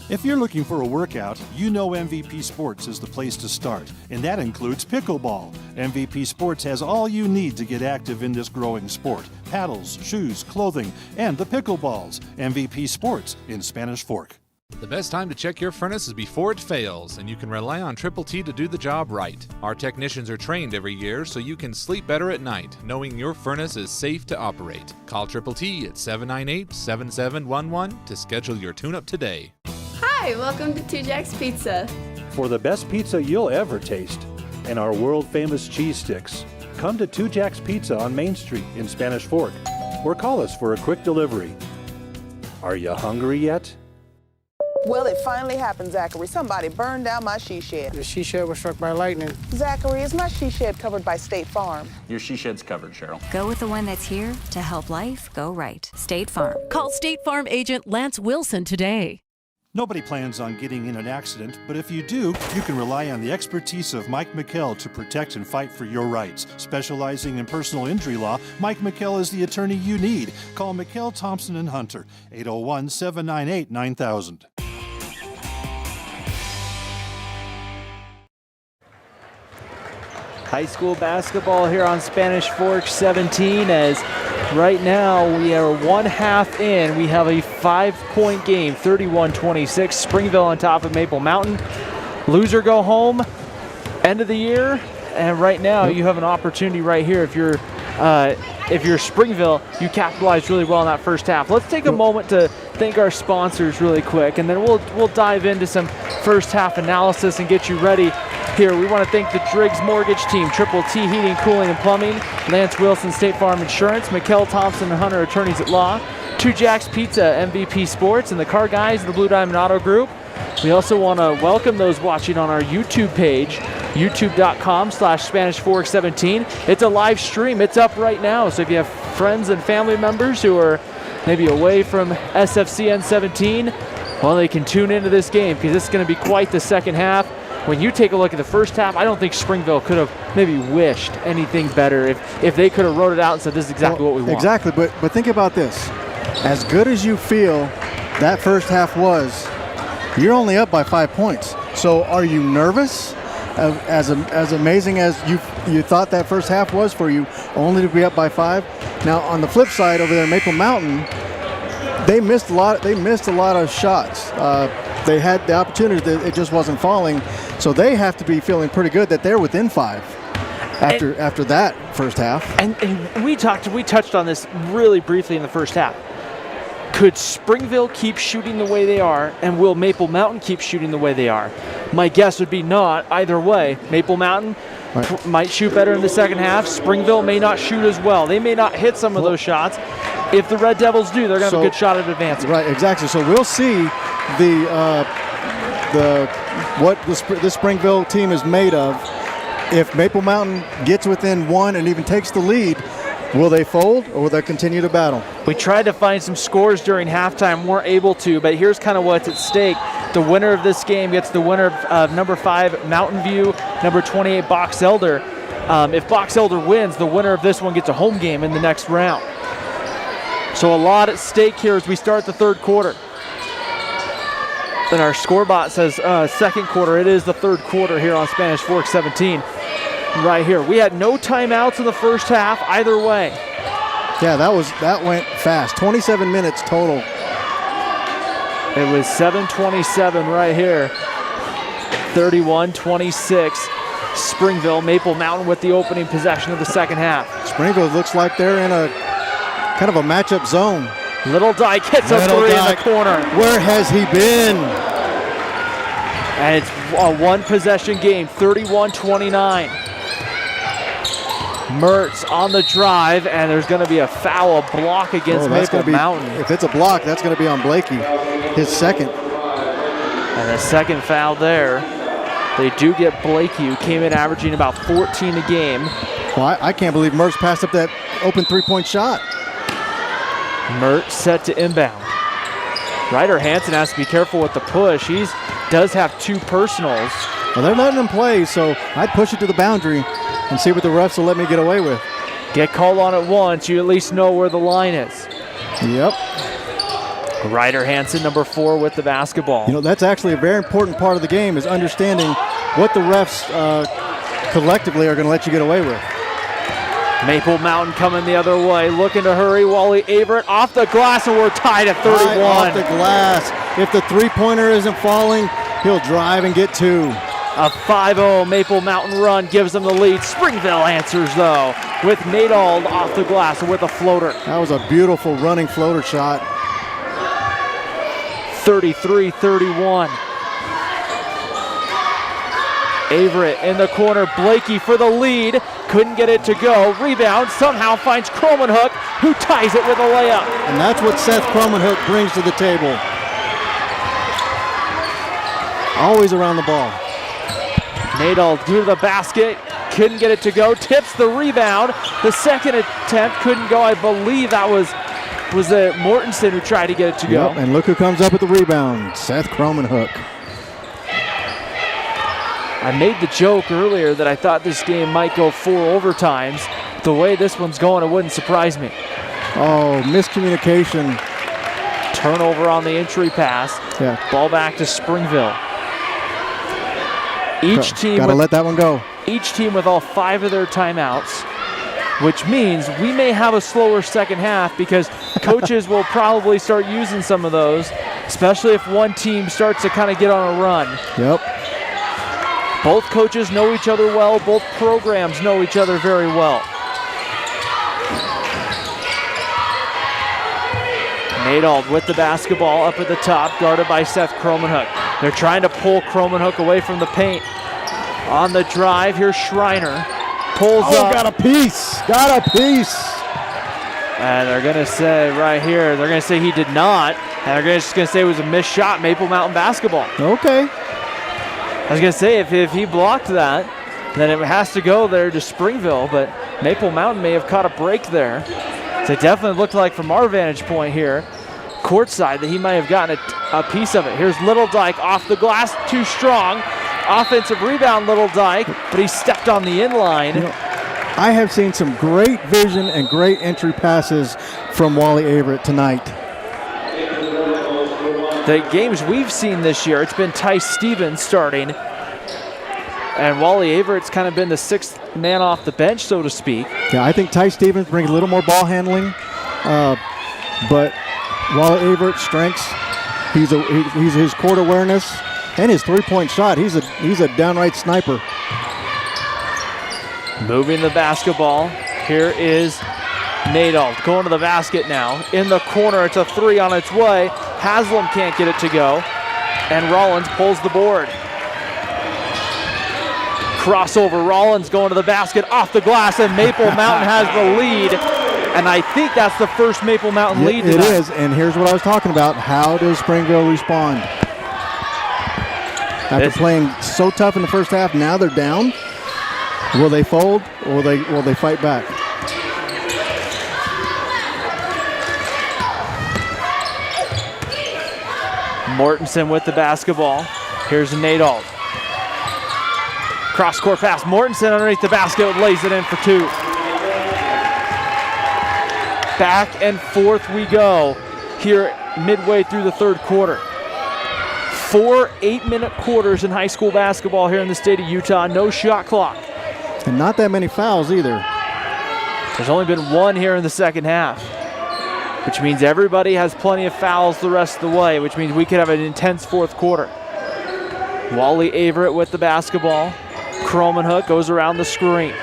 If you're looking for a workout, you know MVP Sports is the place to start, and that includes pickleball. MVP Sports has all you need to get active in this growing sport. Paddles, shoes, clothing, and the pickleballs. MVP Sports in Spanish Fork. The best time to check your furnace is before it fails, and you can rely on Triple T to do the job right. Our technicians are trained every year so you can sleep better at night, knowing your furnace is safe to operate. Call Triple T at 798-7711 to schedule your tune-up today. Hi, welcome to 2 Jack's Pizza. For the best pizza you'll ever taste and our world-famous cheese sticks, come to 2 Jack's Pizza on Main Street in Spanish Fork or call us for a quick delivery. Are you hungry yet? Well, it finally happened, Zachary. Somebody burned down my she shed. The she shed was struck by lightning. Zachary, is my she shed covered by State Farm? Your she shed's covered, Cheryl. Go with the one that's here to help life go right. State Farm. Call State Farm agent Lance Wilson today. Nobody plans on getting in an accident, but if you do, you can rely on the expertise of Mike McKell to protect and fight for your rights. Specializing in personal injury law, Mike McKell is the attorney you need. Call McKell, Thompson, and Hunter, 801-798-9000. High school basketball here on Spanish Fork 17, as right now we are one half in. We have a 5-point game, 31-26. Springville on top of Maple Mountain. Loser go home, end of the year, and right now you have an opportunity right here. If you're Springville, you capitalized really well in that first half. Let's take a moment to thank our sponsors really quick, and then we'll dive into some first half analysis and get you ready. Here, we want to thank the Driggs Mortgage Team, Triple T Heating, Cooling, and Plumbing, Lance Wilson, State Farm Insurance, McKell, Thompson, and Hunter, Attorneys at Law, 2 Jack's Pizza, MVP Sports, and the Car Guys, the Blue Diamond Auto Group. We also want to welcome those watching on our YouTube page, youtube.com/SpanishFork17. It's a live stream. It's up right now, so if you have friends and family members who are maybe away from SFCN 17, well, they can tune into this game because it's going to be quite the second half. When you take a look at the first half, I don't think Springville could have maybe wished anything better if they could have wrote it out and said this is exactly what we want. Exactly, but think about this. As good as you feel that first half was, you're only up by 5 points. So are you nervous? As amazing as you thought that first half was for you, only to be up by 5. Now on the flip side over there, Maple Mountain, they missed a lot of shots. They had the opportunity, it just wasn't falling. So they have to be feeling pretty good that they're within 5 after that first half. And we touched on this really briefly in the first half. Could Springville keep shooting the way they are, and will Maple Mountain keep shooting the way they are? My guess would be not either way. Maple Mountain might shoot better in the second half. Springville may not shoot as well. They may not hit some of those shots. If the Red Devils do, they're going to have a good shot at advancing. Right, exactly. So we'll see what the Springville team is made of. If Maple Mountain gets within 1 and even takes the lead, will they fold or will they continue to battle? We tried to find some scores during halftime, weren't able to, but here's kind of what's at stake. The winner of this game gets the winner of number 5 Mountain View, number 28 Box Elder. If Box Elder wins, the winner of this one gets a home game in the next round. So a lot at stake here as we start the third quarter. And our scorebot says second quarter. It is the third quarter here on Spanish Fork 17. Right here. We had no timeouts in the first half either way. Yeah, that went fast. 27 minutes total. It was 7:27 right here. 31-26. Springville, Maple Mountain with the opening possession of the second half. Springville looks like they're in a kind of a matchup zone. Little Dyke hits a three in the corner. Where has he been? And it's a one-possession game, 31-29. Mertz on the drive, and there's going to be a foul, a block against Maple Mountain. If it's a block, that's going to be on Blakey, his second. And a second foul there. They do get Blakey, who came in averaging about 14 a game. Well, I can't believe Mertz passed up that open three-point shot. Mertz set to inbound. Ryder Hansen has to be careful with the push. He does have 2 personals. Well, they're letting him play, so I'd push it to the boundary and see what the refs will let me get away with. Get called on it once, you at least know where the line is. Yep. Ryder Hansen, number 4, with the basketball. You know, that's actually a very important part of the game, is understanding what the refs collectively are going to let you get away with. Maple Mountain coming the other way, looking to hurry. Wally Averett off the glass, and we're tied at 31. Right off the glass. If the three-pointer isn't falling, he'll drive and get 2. A 5-0 Maple Mountain run gives them the lead. Springville answers, though, with Nadald off the glass with a floater. That was a beautiful running floater shot. 33-31. Averett in the corner. Blakey for the lead. Couldn't get it to go. Rebound somehow finds Cromanhook, who ties it with a layup. And that's what Seth Cromanhook brings to the table. Always around the ball. Nadal to the basket. Couldn't get it to go. Tips the rebound. The second attempt couldn't go. I believe that was was Mortensen who tried to get it to go. Yep, and look who comes up with the rebound, Seth Cromanhook. I made the joke earlier that I thought this game might go 4 overtimes. The way this one's going, it wouldn't surprise me. Oh, miscommunication. Turnover on the entry pass. Yeah. Ball back to Springville. Gotta let that one go. Each team with all 5 of their timeouts, which means we may have a slower second half because coaches will probably start using some of those, especially if one team starts to kind of get on a run. Yep. Both coaches know each other well. Both programs know each other very well. Nadold with the basketball up at the top, guarded by Seth Cromanhook. They're trying to pull Cromanhook away from the paint. On the drive, here's Schreiner. Pulls up. Got a piece. And they're going to say right here, they're going to say he did not. And they're just going to say it was a missed shot, Maple Mountain basketball. Okay. I was going to say, if he blocked that, then it has to go there to Springville, but Maple Mountain may have caught a break there. So it definitely looked like from our vantage point here, courtside, that he might have gotten a piece of it. Here's Little Dyke off the glass, too strong. Offensive rebound, Little Dyke, but he stepped on the inline. You know, I have seen some great vision and great entry passes from Wally Averett tonight. The games we've seen this year, it's been Tice Stevens starting, and Wally Averett's kind of been the 6th man off the bench, so to speak. Yeah, I think Tice Stevens brings a little more ball handling, but Wally Averett's strengths, he's his court awareness and his three-point shot. He's a downright sniper. Moving the basketball. Here is Nadold going to the basket now. In the corner, it's a 3 on its way. Haslam can't get it to go, and Rollins pulls the board. Crossover, Rollins going to the basket, off the glass, and Maple Mountain has the lead. And I think that's the first Maple Mountain lead tonight. It is, and here's what I was talking about. How does Springville respond? After playing so tough in the first half, now they're down. Will they fold, or will they fight back? Mortensen with the basketball. Here's Nadold. Cross-court pass. Mortensen underneath the basket, lays it in for 2. Back and forth we go here midway through the third quarter. 4 8-minute quarters in high school basketball here in the state of Utah. No shot clock. And not that many fouls either. There's only been 1 here in the second half, which means everybody has plenty of fouls the rest of the way, which means we could have an intense fourth quarter. Wally Averett with the basketball. Cromanhook goes around the screen.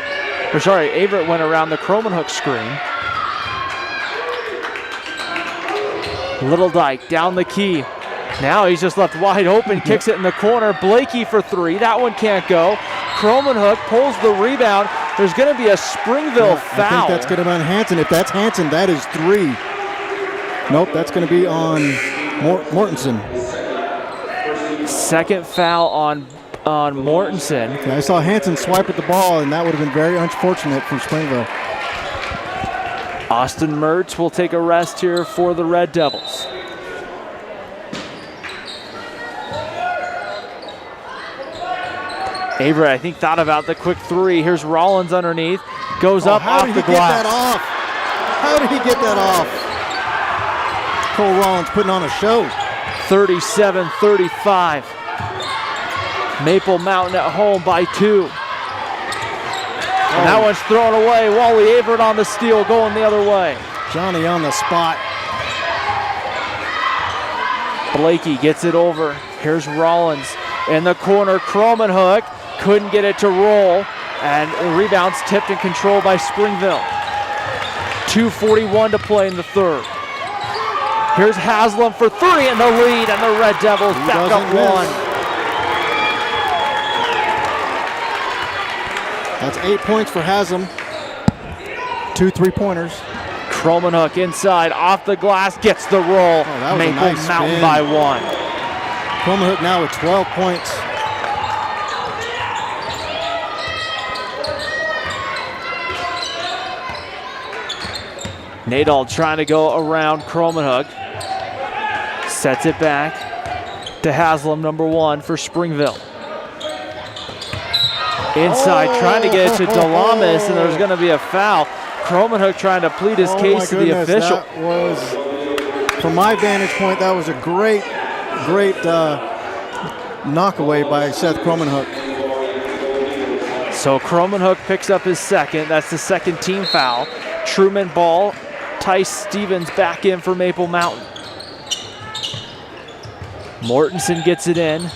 Averett went around the Cromanhook screen. Little Dyke down the key. Now he's just left wide open, kicks it in the corner. Blakey for 3. That one can't go. Cromanhook pulls the rebound. There's going to be a Springville foul. I think that's going to be on Hanson. If that's Hanson, that is 3. Nope, that's going to be on Mortensen. Second foul on Mortensen. Yeah, I saw Hanson swipe at the ball, and that would have been very unfortunate for Springville. Austin Mertz will take a rest here for the Red Devils. Averett, I think, thought about the quick 3. Here's Rollins underneath. Goes up off the glass. How did he get that off? Cole Rollins putting on a show. 37-35. Maple Mountain at home by 2. And that one's thrown away. Wally Averett on the steal, going the other way. Johnny on the spot. Blakey gets it over. Here's Rollins in the corner. Cromanhook couldn't get it to roll, and the rebound's tipped and controlled by Springville. 2:41 to play in the third. Here's Haslam for 3 in the lead, and the Red Devils back up 1. That's 8 points for Haslam. 2 3-pointers. Cromanhook inside, off the glass, gets the roll. Maple nice Mountain spin. by 1. Cromanhook now with 12 points. Nadal trying to go around Kromenhoek. Sets it back to Haslam, number 1 for Springville. Inside, trying to get it to Delamis, and there's going to be a foul. Kromenhoek trying to plead his case to the official. That was, from my vantage point, that was a great knockaway by Seth Kromenhoek. So Kromenhoek picks up his second. That's the second team foul. Truman ball. Tice Stevens back in for Maple Mountain. Mortensen gets it in.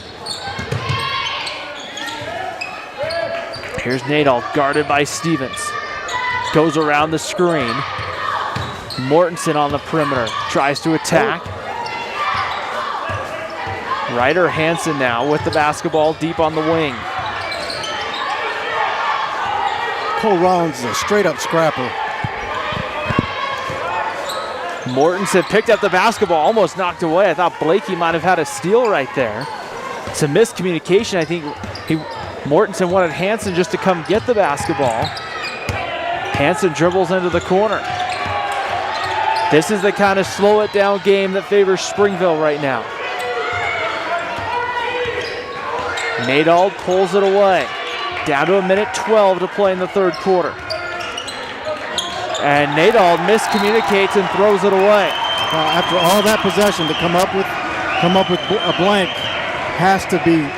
Here's Nadal, guarded by Stevens. Goes around the screen. Mortensen on the perimeter, tries to attack. Ryder Hansen now with the basketball deep on the wing. Cole Rollins is a straight-up scrapper. Mortensen picked up the basketball, almost knocked away. I thought Blakey might have had a steal right there. It's a miscommunication. I think Mortensen wanted Hansen just to come get the basketball. Hansen dribbles into the corner. This is the kind of slow it down game that favors Springville right now. Nadal pulls it away. Down to 1:12 to play in the third quarter. And Nadal miscommunicates and throws it away. After all that possession, to come up with a blank has to be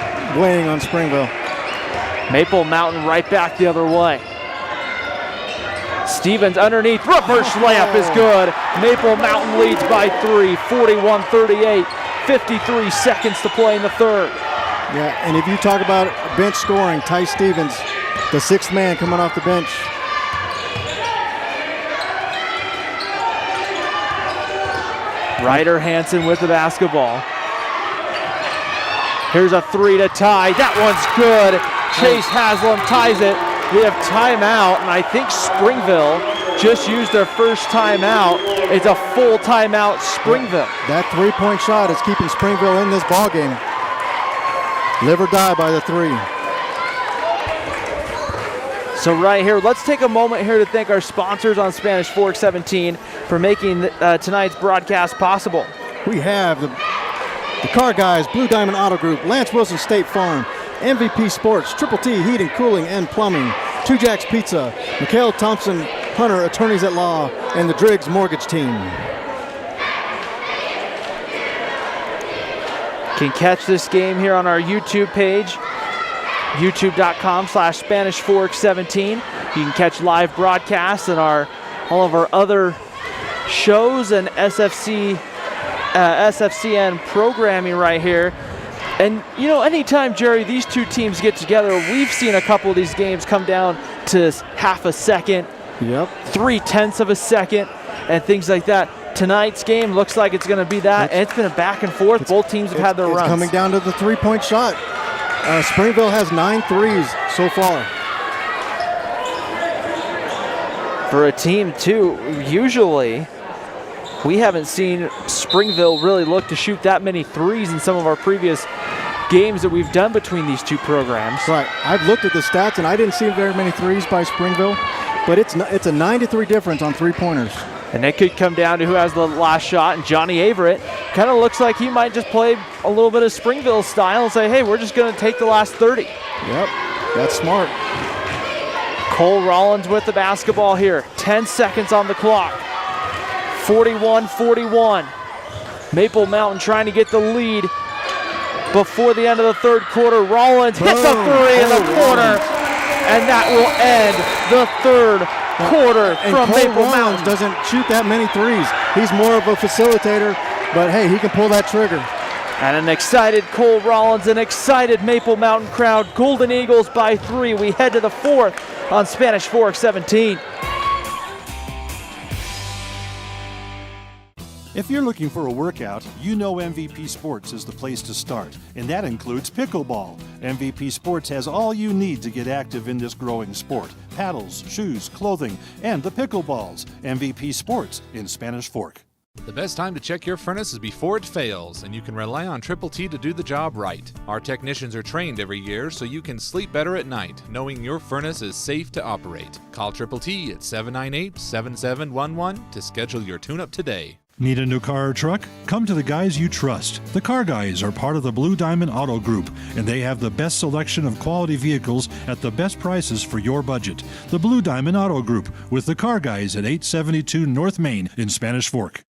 weighing on Springville. Maple Mountain right back the other way. Stevens underneath, reverse layup is good. Maple Mountain leads by 3, 41-38. 53 seconds to play in the third. Yeah, and if you talk about bench scoring, Tice Stevens, the 6th man coming off the bench. Ryder Hansen with the basketball. Here's a 3 to tie. That one's good. Chase Haslam ties it. We have timeout, and I think Springville just used their first timeout. It's a full timeout, Springville. That 3-point shot is keeping Springville in this ball game. Live or die by the 3. So right here, let's take a moment here to thank our sponsors on Spanish Fork 17 for making tonight's broadcast possible. We have the Car Guys, Blue Diamond Auto Group, Lance Wilson State Farm, MVP Sports, Triple T Heating, Cooling, and Plumbing, Two Jacks Pizza, Mikhail Thompson Hunter Attorneys at Law, and the Driggs Mortgage Team. Can catch this game here on our YouTube page, youtube.com/SpanishFork17. You can catch live broadcasts and all of our other shows and SFCN programming right here. And you know, anytime, Jerry, these two teams get together, we've seen a couple of these games come down to half a second, 0.3 of a second, and things like that. Tonight's game looks like it's going to be that, and it's been a back and forth. Both teams have had their runs. It's coming down to the 3-point shot. Springville has 9 threes so far. For a team, too, usually we haven't seen Springville really look to shoot that many threes in some of our previous games that we've done between these two programs. Right. I've looked at the stats, and I didn't see very many threes by Springville, but it's a 9-3 difference on 3-pointers. And it could come down to who has the last shot. And Johnny Averett kind of looks like he might just play a little bit of Springville style and say, hey, we're just going to take the last 30. Yep, that's smart. Cole Rollins with the basketball here. 10 seconds on the clock. 41-41. Maple Mountain trying to get the lead before the end of the third quarter. Rollins hits a 3 in the corner, and that will end the third quarter from Maple Mountain. Doesn't shoot that many threes. He's more of a facilitator, but hey, he can pull that trigger. And an excited Cole Rollins, an excited Maple Mountain crowd. Golden Eagles by 3. We head to the fourth on Spanish Fork 17. If you're looking for a workout, you know MVP Sports is the place to start, and that includes pickleball. MVP Sports has all you need to get active in this growing sport. Paddles, shoes, clothing, and the pickleballs. MVP Sports in Spanish Fork. The best time to check your furnace is before it fails, and you can rely on Triple T to do the job right. Our technicians are trained every year so you can sleep better at night, knowing your furnace is safe to operate. Call Triple T at 798-7711 to schedule your tune-up today. Need a new car or truck? Come to the guys you trust. The Car Guys are part of the Blue Diamond Auto Group, and they have the best selection of quality vehicles at the best prices for your budget. The Blue Diamond Auto Group with the Car Guys at 872 North Main in Spanish Fork.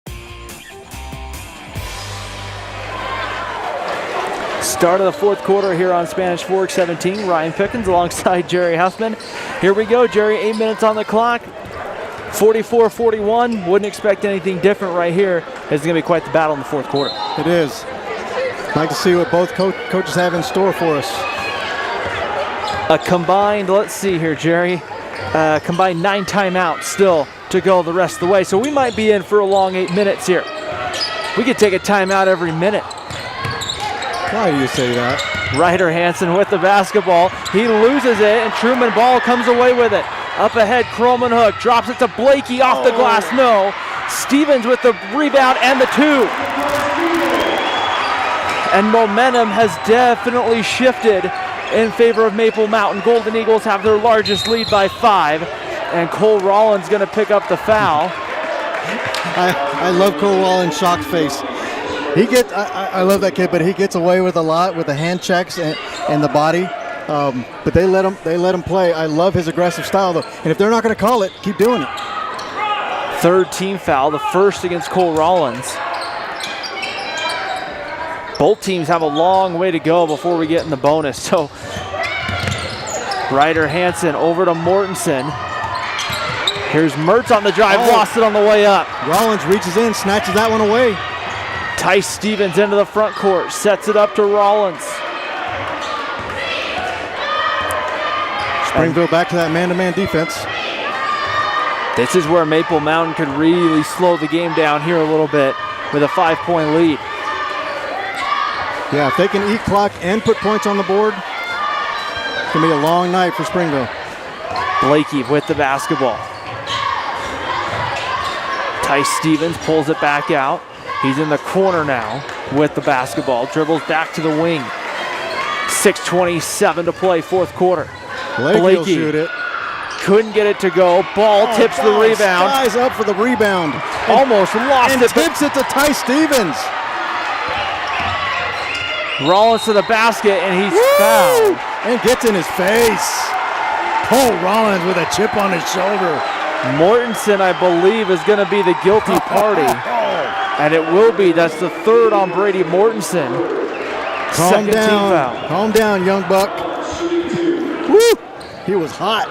Start of the fourth quarter here on Spanish Fork 17. Ryan Pickens alongside Jerry Huffman. Here we go, Jerry. 8 minutes on the clock. 44-41. Wouldn't expect anything different right here. It's going to be quite the battle in the fourth quarter. It is. I'd like to see what both coaches have in store for us. A combined, let's see here, Jerry. Combined 9 timeouts still to go the rest of the way. So we might be in for a long 8 minutes here. We could take a timeout every minute. Why do you say that? Ryder Hansen with the basketball. He loses it, and Truman Ball comes away with it. Up ahead, Croman Hook drops it to Blakey off the glass. No. Stevens with the rebound and the 2. And momentum has definitely shifted in favor of Maple Mountain. Golden Eagles have their largest lead by 5, and Cole Rollins going to pick up the foul. I love Cole Rollins' shocked face. I love that kid, but he gets away with a lot with the hand checks and the body. But they let him play. I love his aggressive style, though. And if they're not going to call it, keep doing it. Third team foul, the first against Cole Rollins. Both teams have a long way to go before we get in the bonus. So Ryder Hansen over to Mortensen. Here's Mertz on the drive, lost it on the way up. Rollins reaches in, snatches that one away. Tice Stevens into the front court, sets it up to Rollins. Springville back to that man-to-man defense. This is where Maple Mountain could really slow the game down here a little bit with a 5-point lead. Yeah, if they can eat clock and put points on the board, it's going to be a long night for Springville. Blakey with the basketball. Tice Stevens pulls it back out. He's in the corner now with the basketball. Dribbles back to the wing. 6:27 to play, fourth quarter. Blakey will shoot it. Couldn't get it to go. Ball tips the rebound. Skies up for the rebound. Almost lost and it. Tips it to Tice Stevens. Rollins to the basket, and he's fouled. And gets in his face. Cole Rollins with a chip on his shoulder. Mortensen, I believe, is going to be the guilty party. And it will be. That's the third on Brady Mortensen. Calm Second down. team foul. Calm down, young buck. Woo! He was hot.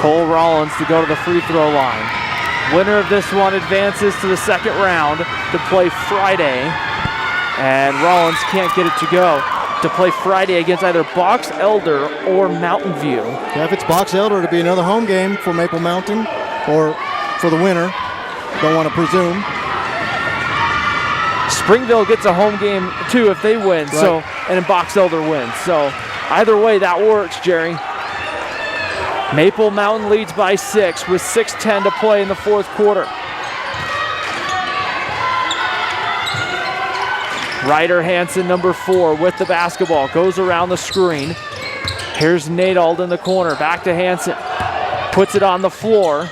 Cole Rollins to go to the free throw line. Winner of this one advances to the second round to play Friday. And Rollins can't get it to go. To play Friday against either Box Elder or Mountain View. Yeah, if it's Box Elder, it'll be another home game for Maple Mountain, or for the winner. Don't want to presume. Springville gets a home game too if they win. Right. So, and then Box Elder wins. So either way, that works, Jerry. Maple Mountain leads by 6 with 6:10 to play in the fourth quarter. Ryder Hansen, number 4, with the basketball. Goes around the screen. Here's Nadald in the corner. Back to Hansen. Puts it on the floor.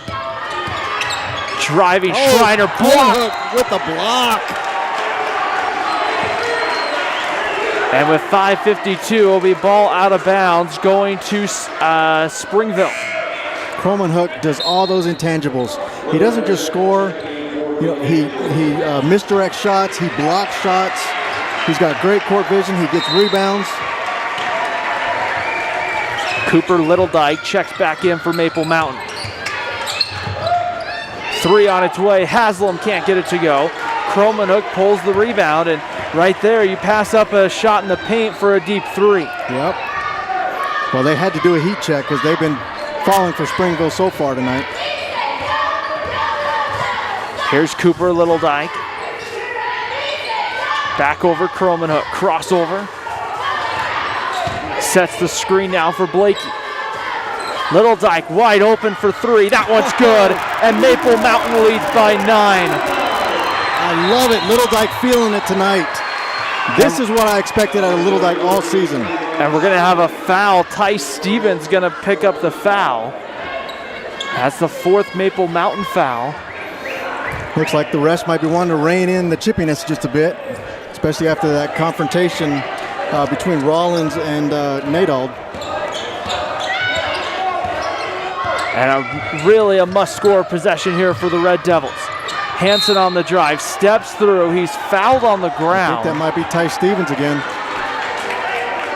Driving Schreiner. Block. With the block. And with 5:52, it'll be ball out of bounds going to Springville. Croman Hook does all those intangibles. He doesn't just score. You know, he misdirects shots. He blocks shots. He's got great court vision. He gets rebounds. Cooper Littledyke checks back in for Maple Mountain. 3 on its way. Haslam can't get it to go. Croman Hook pulls the rebound, and right there you pass up a shot in the paint for a deep 3. Yep. Well, they had to do a heat check because they've been falling for Springville so far tonight. Here's Cooper Littledyke. Back over Croman Hook. Crossover. Sets the screen now for Blakey. Little Dyke wide open for three. That one's good. And Maple Mountain leads by 9. I love it. Little Dyke feeling it tonight. This is what I expected out of Little Dyke all season. And we're going to have a foul. Ty Stevens going to pick up the foul. That's the 4th Maple Mountain foul. Looks like the refs might be wanting to rein in the chippiness just a bit, especially after that confrontation between Rollins and Nadald. And really a must-score possession here for the Red Devils. Hansen on the drive, steps through. He's fouled on the ground. I think that might be Ty Stevens again.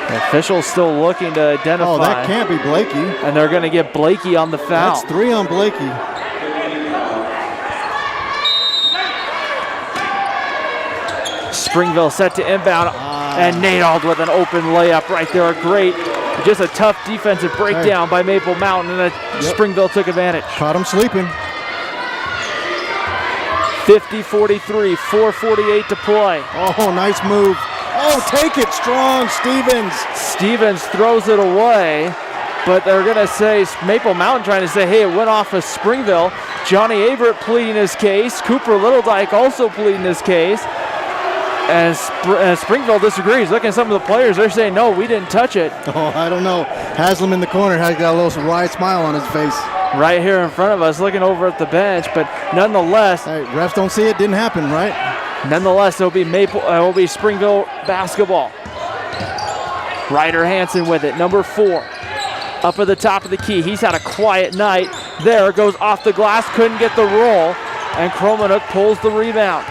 The official's still looking to identify. Oh, that can't be Blakey. And they're going to get Blakey on the foul. That's 3 on Blakey. Springville set to inbound. And Nadald with an open layup right there. Great. Just a tough defensive breakdown by Maple Mountain, and Springville took advantage. Caught him sleeping. 50-43, 4:48 to play. Oh, nice move. Oh, take it strong, Stevens. Stevens throws it away, but they're going to say Maple Mountain trying to say, hey, it went off of Springville. Johnny Averett pleading his case. Cooper Little Dyke also pleading his case. And Springville disagrees. Looking at some of the players, they're saying, no, we didn't touch it. Oh, I don't know. Haslam in the corner has got a little wide smile on his face. Right here in front of us, looking over at the bench, but nonetheless. Hey, refs don't see it, didn't happen, right? Nonetheless, it'll be Springville basketball. Ryder Hansen with it, number 4. Up at the top of the key. He's had a quiet night. There, goes off the glass, couldn't get the roll, and Kromenhoek pulls the rebound.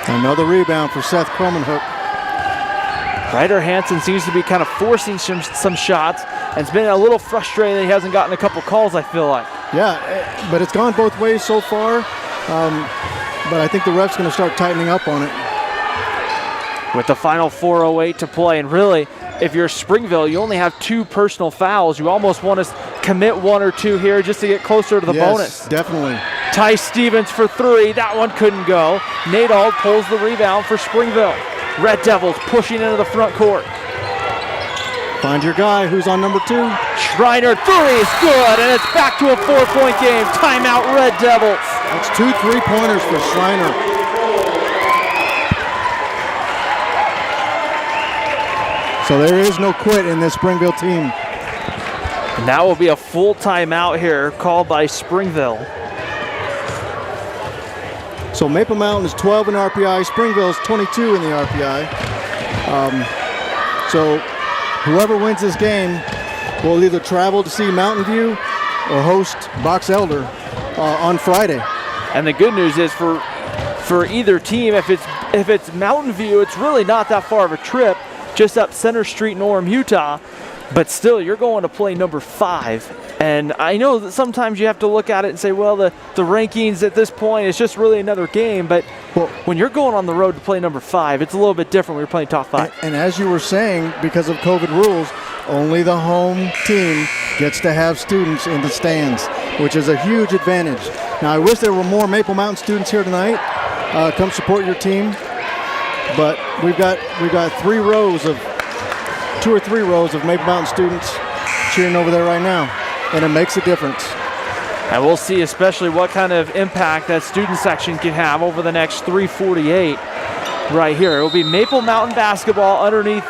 Another rebound for Seth Kromenhoek. Ryder Hansen seems to be kind of forcing some shots, and it's been a little frustrating that he hasn't gotten a couple calls, I feel like. Yeah, but it's gone both ways so far. But I think the ref's going to start tightening up on it. With the final 4:08 to play, and really, if you're Springville, you only have 2 personal fouls. You almost want to commit 1 or 2 here just to get closer to the bonus. Yes, definitely. Ty Stevens for 3. That one couldn't go. Nadald pulls the rebound for Springville. Red Devils pushing into the front court. Find your guy who's on number 2. Schreiner, 3 is good, and it's back to a 4-point game. Timeout, Red Devils. That's 2 3-pointers for Schreiner. So there is no quit in this Springville team. And that will be a full timeout here called by Springville. So Maple Mountain is 12 in RPI. Springville is 22 in the RPI. So whoever wins this game will either travel to see Mountain View or host Box Elder on Friday. And the good news is for either team, if it's Mountain View, it's really not that far of a trip, just up Center Street in Orem, Utah. But still, you're going to play number 5. And I know that sometimes you have to look at it and say, well, the rankings at this point is just really another game. But when you're going on the road to play number 5, it's a little bit different when you're playing top 5. And as you were saying, because of COVID rules, only the home team gets to have students in the stands, which is a huge advantage. Now, I wish there were more Maple Mountain students here tonight. Come support your team. But we've got 2 or 3 rows of Maple Mountain students cheering over there right now, and it makes a difference. And we'll see especially what kind of impact that student section can have over the next 3:48 right here. It will be Maple Mountain basketball underneath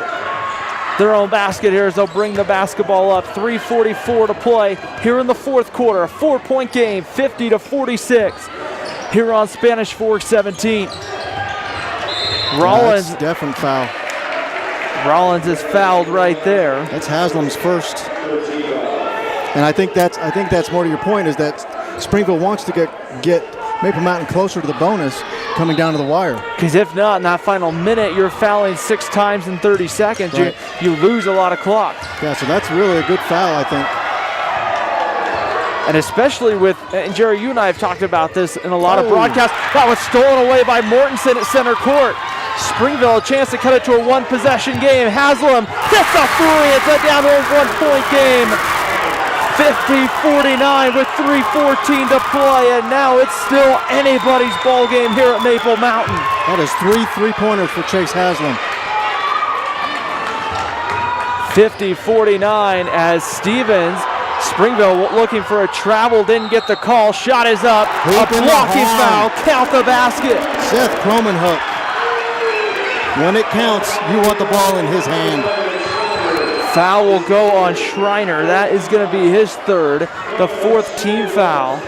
their own basket here as they'll bring the basketball up. 3:44 to play here in the 4th quarter. A 4-point game, 50-46 here on Spanish Fork 17. Rollins. That's definite foul. Rollins is fouled right there. That's Haslam's first. And I think that's more to your point, is that Springville wants to get Maple Mountain closer to the bonus coming down to the wire. Because if not, in that final minute, you're fouling 6 times in 30 seconds. Right. You lose a lot of clock. Yeah, so that's really a good foul, I think. And especially and Jerry, you and I have talked about this in a lot of broadcasts. That was stolen away by Mortensen at center court. Springville a chance to cut it to a 1-possession game. Haslam hits a 3. It's down to a 1-point game. 50-49 with 3:14 to play, and now it's still anybody's ball game here at Maple Mountain. That is 3 3-pointers for Chase Haslam. 50-49 as Stevens Springville looking for a travel, didn't get the call. Shot is up. A blocking foul. Count the basket. Seth Cromanhook. When it counts, you want the ball in his hand. Foul will go on Schreiner. That is going to be his third, the fourth team foul.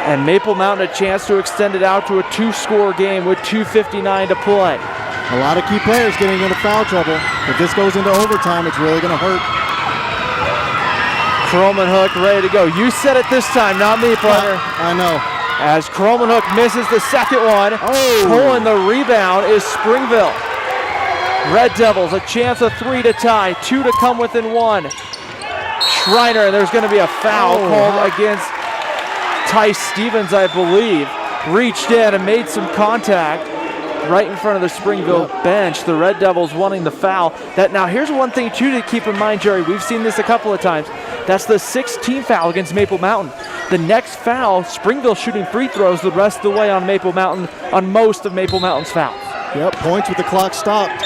And Maple Mountain a chance to extend it out to a 2-score game with 2:59 to play. A lot of key players getting into foul trouble. If this goes into overtime, it's really going to hurt. Cromanhook ready to go. You said it this time, not me, partner. I know. As Cromanhook misses the second one, pulling the rebound is Springville. Red Devils, a chance of 3 to tie, 2 to come within 1. Schreiner, and there's going to be a foul called against Ty Stevens, I believe. Reached in and made some contact right in front of the Springville bench. The Red Devils wanting the foul. Now here's one thing too to keep in mind, Jerry. We've seen this a couple of times. That's the 16th foul against Maple Mountain. The next foul, Springville shooting free throws the rest of the way on Maple Mountain, on most of Maple Mountain's fouls. Yep, points with the clock stopped.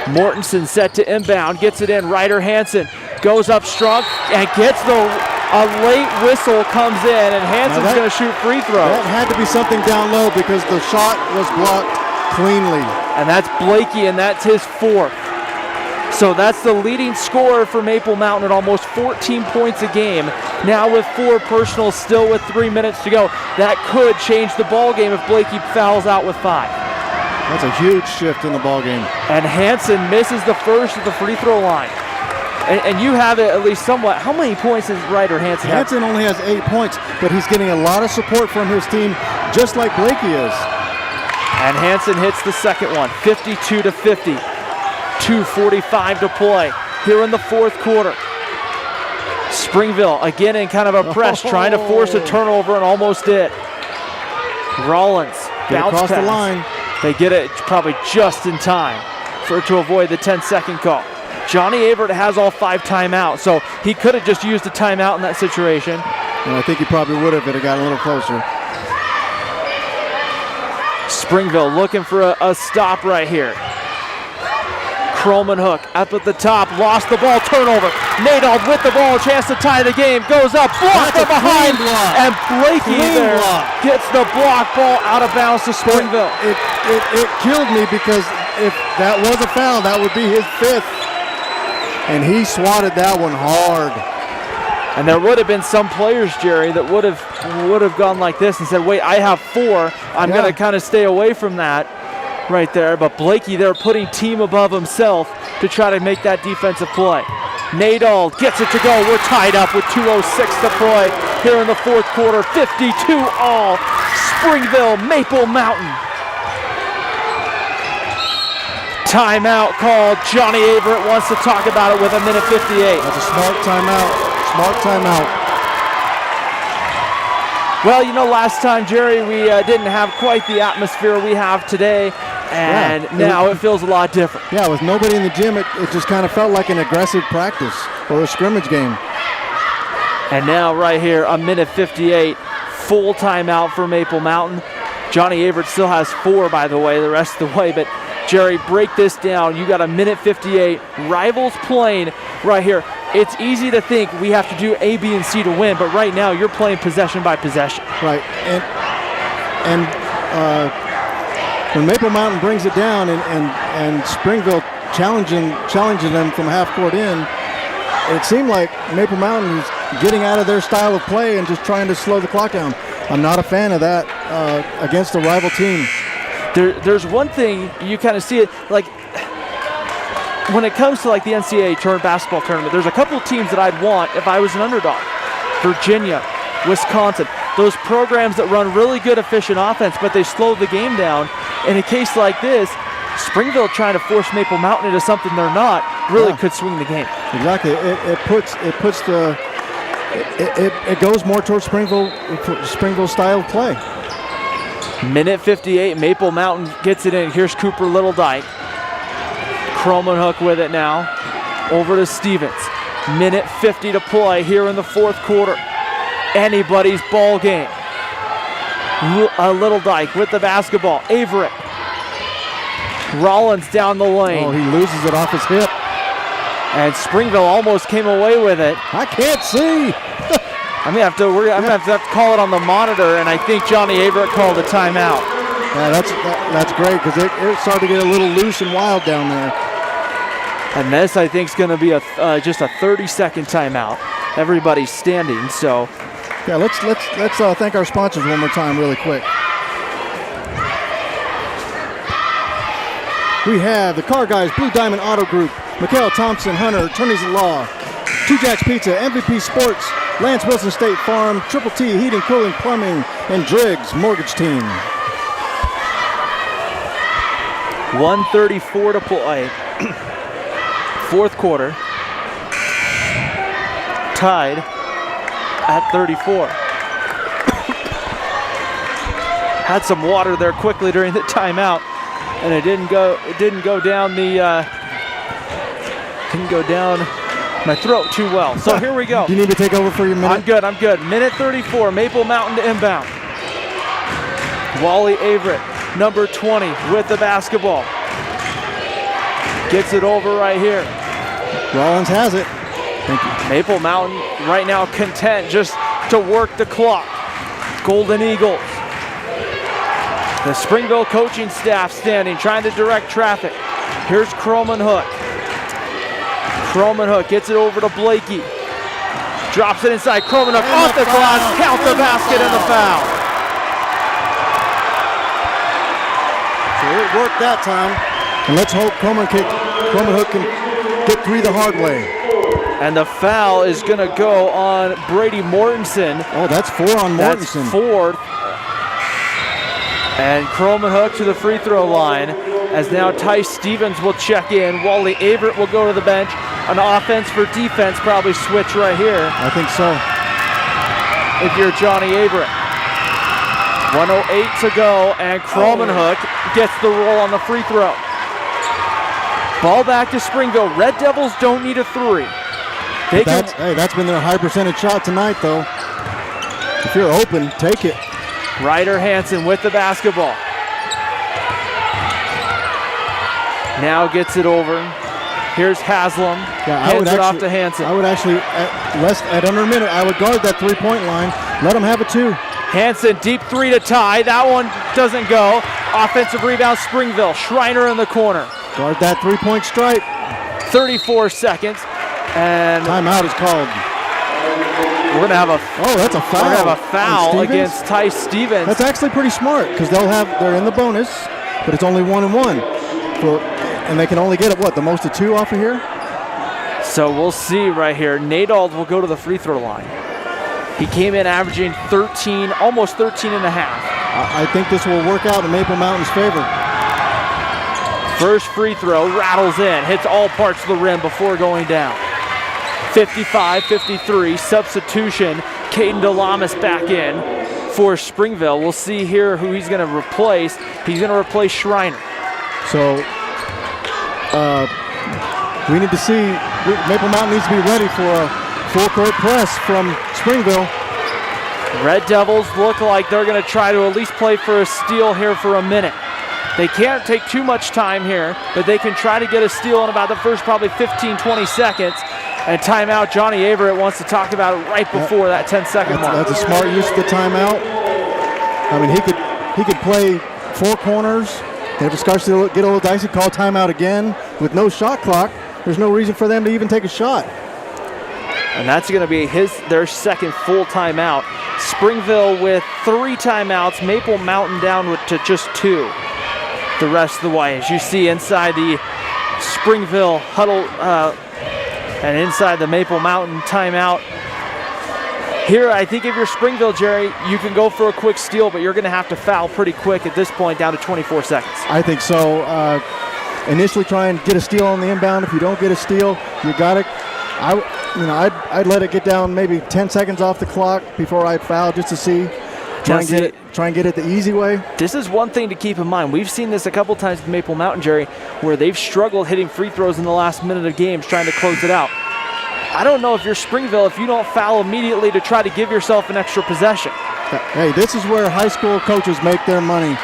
Mortensen set to inbound, gets it in. Ryder Hansen goes up strong and gets a late whistle comes in, and Hansen's going to shoot free throws. That had to be something down low because the shot was blocked cleanly. And that's Blakey, and that's his fourth. So that's the leading scorer for Maple Mountain at almost 14 points a game. Now with 4 personals, still with 3 minutes to go. That could change the ball game if Blakey fouls out with 5. That's a huge shift in the ball game. And Hansen misses the first at the free throw line. And you have it at least somewhat. How many points does Ryder Hansen have? Hansen only has 8 points, but he's getting a lot of support from his team, just like Blakey is. And Hansen hits the second one, 52 to 50. 2:45 to play here in the fourth quarter. Springville again in kind of a press, trying to force a turnover and almost did. Rollins bounce across pass. the line. They get it probably just in time to avoid the 10-second call. Johnny Averett has all 5 timeouts, so he could have just used a timeout in that situation. And I think he probably would have if it got a little closer. Springville looking for a stop right here. Cromanhook up at the top, lost the ball, turnover. Nadold with the ball, chance to tie the game, goes up, blocked from behind, and Blakey there gets the block ball out of bounds to Springville. It killed me because if that was a foul, that would be his 5th. And he swatted that one hard. And there would have been some players, Jerry, that would have gone like this and said, wait, I have 4. I'm going to kind of stay away from that right there. But Blakey there putting team above himself to try to make that defensive play. Nadold gets it to go. We're tied up with 2:06 to play here in the fourth quarter. 52 all. Springville, Maple Mountain. Timeout called. Johnny Averett wants to talk about it with 1:58. That's a smart timeout. Smart timeout. Well, you know, last time, Jerry, we didn't have quite the atmosphere we have today, and now it feels a lot different. Yeah, with nobody in the gym, it just kind of felt like an aggressive practice or a scrimmage game. And now right here, 1:58, full timeout for Maple Mountain. Johnny Averett still has 4, by the way, the rest of the way, but Jerry, break this down. You got 1:58, rivals playing right here. It's easy to think we have to do A, B, and C to win, but right now you're playing possession by possession. Right, and when Maple Mountain brings it down and Springville challenging them from half court in, it seemed like Maple Mountain is getting out of their style of play and just trying to slow the clock down. I'm not a fan of that against a rival team. There's one thing you kind of see it like when it comes to like the NCAA basketball tournament. There's a couple of teams that I'd want if I was an underdog. Virginia, Wisconsin, those programs that run really good, efficient offense, but they slow the game down. In a case like this, Springville trying to force Maple Mountain into something they're not really could swing the game. Exactly. It goes more towards Springville style of play. 1:58, Maple Mountain gets it in. Here's Cooper Littledyke. Cromanhook with it now. Over to Stevens. 1:50 to play here in the fourth quarter. Anybody's ball game. Littledyke with the basketball. Averett. Rollins down the lane. Oh, he loses it off his hip. And Springville almost came away with it. I can't see. I'm gonna have to call it on the monitor, and I think Johnny Averett called a timeout. Yeah, that's great because it started to get a little loose and wild down there. And this, I think, is going to be just a 30-second timeout. Everybody's standing, so. Yeah, let's thank our sponsors one more time, really quick. We have the Car Guys Blue Diamond Auto Group, Mikhail Thompson Hunter, Attorneys at Law, Two Jacks Pizza, MVP Sports, Lance Wilson State Farm, Triple T Heating, Cooling, Plumbing, and Driggs Mortgage Team. 1:34 to play. Fourth quarter. Tied at 34. Had some water there quickly during the timeout, and it didn't go down my throat too well. So here we go. Do you need to take over for your minute? I'm good. Minute 34, Maple Mountain to inbound. Wally Averett, number 20, with the basketball. Gets it over right here. Rollins has it. Thank you. Maple Mountain right now content just to work the clock. Golden Eagles. The Springville coaching staff standing, trying to direct traffic. Here's Croman Hook. Croman Hook gets it over to Blakey. Drops it inside. Croman Hook off the glass. Count the basket and the foul. So it worked that time. And let's hope Croman Hook can get three the hard way. And the foul is going to go on Brady Mortensen. Oh, that's 4 on Mortensen. That's 4. And Croman Hook to the free throw line, as now Ty Stevens will check in. Wally Averett will go to the bench. An offense for defense, probably switch right here. I think so. If you're Johnny Averett. 1:08 to go, and Croman Hook gets the roll on the free throw. Ball back to Springville. Red Devils don't need a 3. That's been their high percentage shot tonight, though. If you're open, take it. Ryder Hansen with the basketball. Now gets it over. Here's Haslam. Hands it off to Hansen. I would actually, at under a minute, I would guard that three-point line. Let them have it too. Hansen, deep 3 to tie. That one doesn't go. Offensive rebound, Springville. Schreiner in the corner. Guard that three-point stripe. 34 seconds. And timeout is called. We're gonna have a that's a foul. We're gonna have a foul against Ty Stevens. That's actually pretty smart because they're in the bonus, but it's only 1-1 and they can only get the most of 2 off of here. So we'll see right here. Nadald will go to the free throw line. He came in averaging 13, almost 13 and a half. I think this will work out in Maple Mountain's favor. First free throw rattles in, hits all parts of the rim before going down. 55-53, substitution. Caden DeLamas back in for Springville. We'll see here who he's going to replace. He's going to replace Schreiner. So we need to see, Maple Mountain needs to be ready for a full court press from Springville. Red Devils look like they're going to try to at least play for a steal here for a minute. They can't take too much time here, but they can try to get a steal in about the first probably 15-20 seconds. And timeout, Johnny Averett wants to talk about it right before that 10-second mark. That's a smart use of the timeout. I mean, he could play 4 corners. If it starts to get a little dicey, call timeout again. With no shot clock, there's no reason for them to even take a shot. And that's going to be their second full timeout. Springville with 3 timeouts. Maple Mountain down to just 2 the rest of the way. As you see inside the Springville huddle and inside the Maple Mountain timeout. Here, I think if you're Springville, Jerry, you can go for a quick steal, but you're going to have to foul pretty quick at this point, down to 24 seconds. I think so. Initially try and get a steal on the inbound. If you don't get a steal, you got it. I'd let it get down maybe 10 seconds off the clock before I foul just to see. Try and get it the easy way. This is one thing to keep in mind. We've seen this a couple times with Maple Mountain, Jerry, where they've struggled hitting free throws in the last minute of games trying to close it out. I don't know if you're Springville if you don't foul immediately to try to give yourself an extra possession. Hey, this is where high school coaches make their money.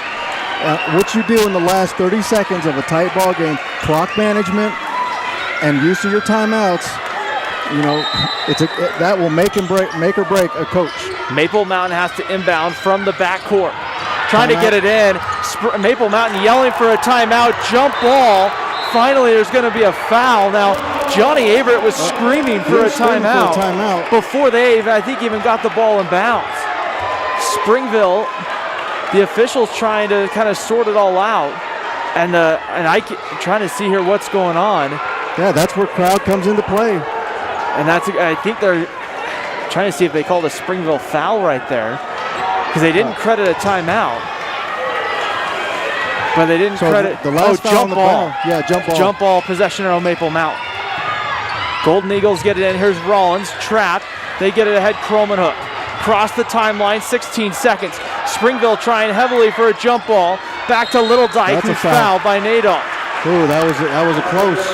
What you do in the last 30 seconds of a tight ball game, clock management, and use of your timeouts, you know, that will make or break a coach. Maple Mountain has to inbound from the backcourt. Trying to get it in. Maple Mountain yelling for a timeout. Jump ball. Finally, there's going to be a foul. Now, Johnny Averett was screaming for a timeout before they, I think, even got the ball in bounds. Springville, the officials trying to kind of sort it all out. And I'm trying to see here what's going on. Yeah, that's where crowd comes into play. And I think they're trying to see if they called a Springville foul right there, because they didn't credit a timeout. But they didn't credit the last foul jump on the ball. Yeah, jump ball. Jump ball possession on Maple Mountain. Golden Eagles get it in. Here's Rollins, trapped. They get it ahead, Croman Hook. Cross the timeline, 16 seconds. Springville trying heavily for a jump ball. Back to Little Dyke, who's fouled by Nadeau. Ooh, that was a close.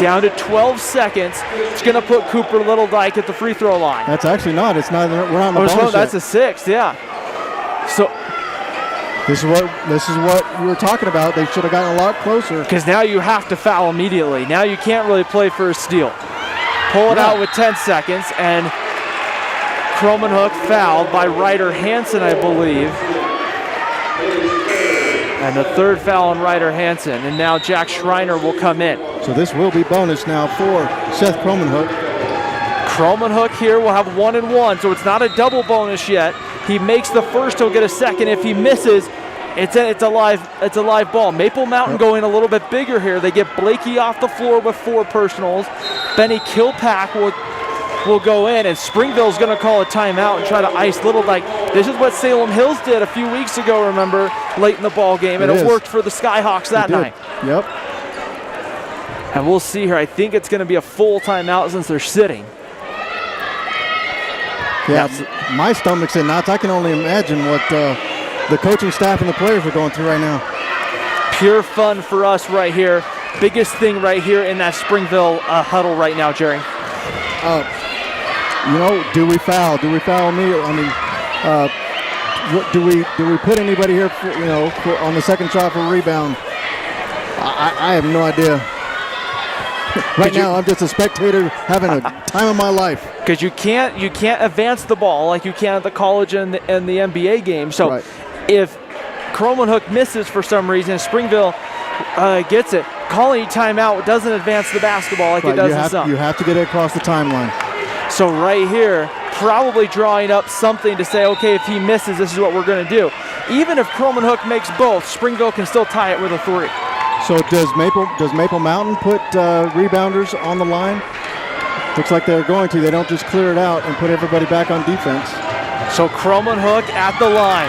Down to 12 seconds. It's going to put Cooper Little Dyke at the free throw line. That's actually not. It's not. We're not in the bonus yet. That's a 6, yeah. So this is what you were talking about. They should have gotten a lot closer. Because now you have to foul immediately. Now you can't really play for a steal. Pull it out with 10 seconds, and Croman Hook fouled by Ryder Hansen, I believe. And the third foul on Ryder Hansen. And now Jack Schreiner will come in. So this will be bonus now for Seth Croman Hook. Croman Hook here will have 1 and 1, so it's not a double bonus yet. He makes the first, he'll get a second. If he misses, it's a live ball. Maple Mountain going a little bit bigger here. They get Blakey off the floor with 4 personals. Benny Kilpack will go in, and Springville's going to call a timeout and try to ice Little Dyke. This is what Salem Hills did a few weeks ago, remember, late in the ball game, and it worked for the Skyhawks that night. Yep. And we'll see here. I think it's going to be a full timeout since they're sitting. Yeah, my stomach's in knots. I can only imagine what the coaching staff and the players are going through right now. Pure fun for us right here. Biggest thing right here in that Springville huddle right now, Jerry. You know, do we foul? Do we foul me? I mean, do we put anybody here, on the second shot for a rebound? I have no idea. Right now, I'm just a spectator having a time of my life. Because you can't advance the ball like you can at the college and the NBA game. So if Croman Hook misses for some reason, Springville gets it. Calling a timeout doesn't advance the basketball like it does in some. You have to get it across the timeline. So right here, probably drawing up something to say, okay, if he misses, this is what we're going to do. Even if Croman Hook makes both, Springville can still tie it with a 3. So does Maple Mountain put rebounders on the line? Looks like they're going to. They don't just clear it out and put everybody back on defense. So Croman Hook at the line.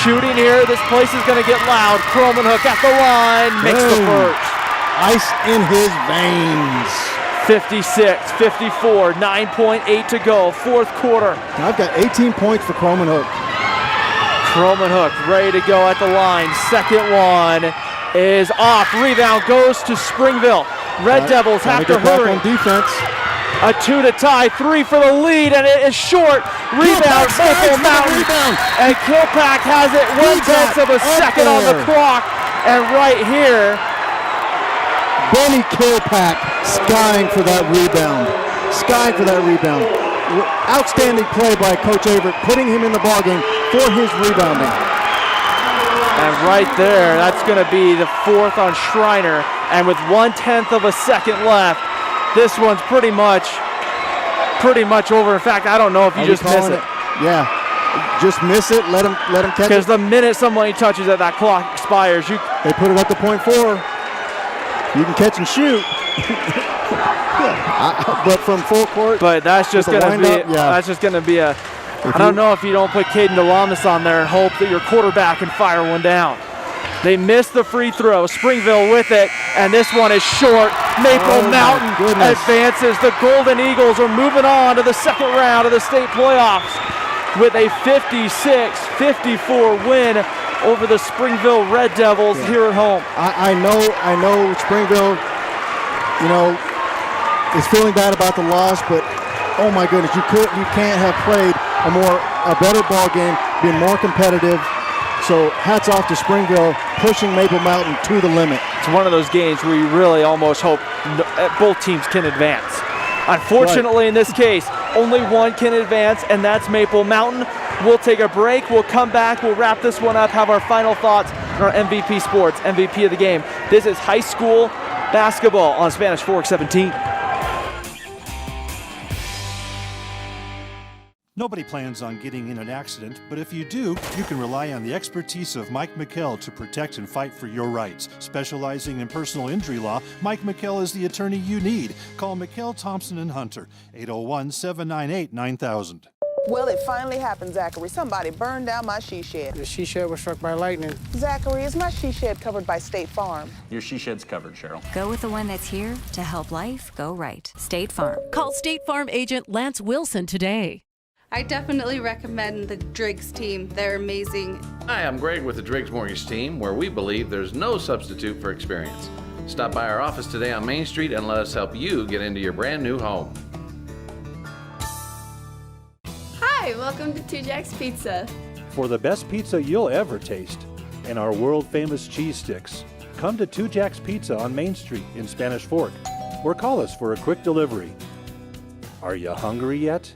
Shooting here. This place is going to get loud. Croman Hook at the line. Makes the first. Ice in his veins. 56-54. 9.8 to go. Fourth quarter. I've got 18 points for Croman Hook. Croman Hook ready to go at the line. Second one is off. Rebound goes to Springville. Red Devils have to hurry. On defense. A 2 to tie, 3 for the lead, and it is short. Rebound, Maple Mountain. And Kilpack has it 1/10 of a second on the clock. And right here, Benny Kilpack skying for that rebound. Outstanding play by Coach Averett, putting him in the ballgame for his rebounding. And right there, that's going to be the 4th on Schreiner. And with 1/10 of a second left, this one's pretty much over. In fact, I don't know if you just miss it. Yeah, just miss it. Let him catch it. Because the minute somebody touches it, that clock expires. They put it up to .4. You can catch and shoot. But from full court. But that's just going to be. That's just going to be a. I don't know if you don't put Caden DeLamas on there and hope that your quarterback can fire one down. They missed the free throw. Springville with it, and this one is short. Maple Mountain advances. The Golden Eagles are moving on to the second round of the state playoffs with a 56-54 win over the Springville Red Devils here at home. I know Springville, is feeling bad about the loss, but oh my goodness, you can't have played a better ball game, been more competitive. So hats off to Springville pushing Maple Mountain to the limit. It's one of those games where you really almost hope both teams can advance. Unfortunately, in this case, only one can advance, and that's Maple Mountain. We'll take a break. We'll come back. We'll wrap this one up, have our final thoughts on our MVP Sports, MVP of the game. This is high school basketball on Spanish Fork 17. Nobody plans on getting in an accident, but if you do, you can rely on the expertise of Mike McKell to protect and fight for your rights. Specializing in personal injury law, Mike McKell is the attorney you need. Call McKell, Thompson, and Hunter, 801-798-9000. Well, it finally happened, Zachary. Somebody burned down my she shed. The she shed was struck by lightning. Zachary, is my she shed covered by State Farm? Your she shed's covered, Cheryl. Go with the one that's here to help life go right. State Farm. Call State Farm agent Lance Wilson today. I definitely recommend the Driggs team. They're amazing. Hi, I'm Greg with the Driggs Mortgage team, where we believe there's no substitute for experience. Stop by our office today on Main Street and let us help you get into your brand new home. Hi, welcome to Two Jack's Pizza. For the best pizza you'll ever taste and our world-famous cheese sticks, come to Two Jack's Pizza on Main Street in Spanish Fork, or call us for a quick delivery. Are you hungry yet?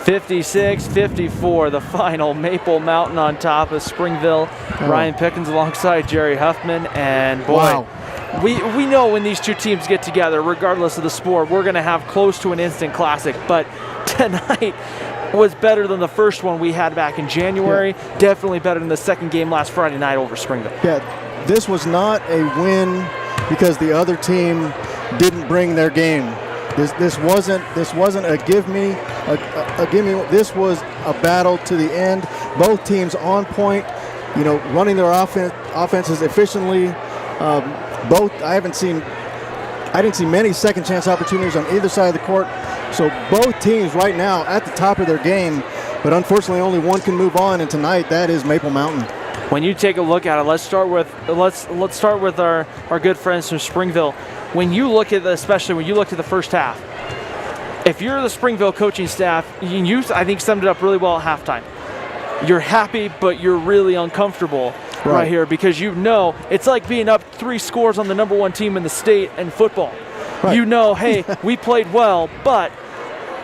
(56-54), the final. Maple Mountain on top of Springville. Ryan Pickens alongside Jerry Huffman, and boy, wow. we know when these two teams get together, regardless of the sport, we're going to have close to an instant classic. But tonight was better than the first one we had back in January. Yeah. Definitely better than the second game last Friday night over Springville. Yeah, this was not a win because the other team didn't bring their game. This wasn't a give me. This was a battle to the end. Both teams on point, running their offenses efficiently. I didn't see many second chance opportunities on either side of the court. So both teams right now at the top of their game, but unfortunately only one can move on. And tonight that is Maple Mountain. When you take a look at it, let's start with our good friends from Springville. When you look at especially when you look at the first half, if you're the Springville coaching staff, you I think summed it up really well at halftime. You're happy, but you're really uncomfortable right here because it's like being up 3 scores on the number 1 team in the state in football. Right. Hey, we played well, but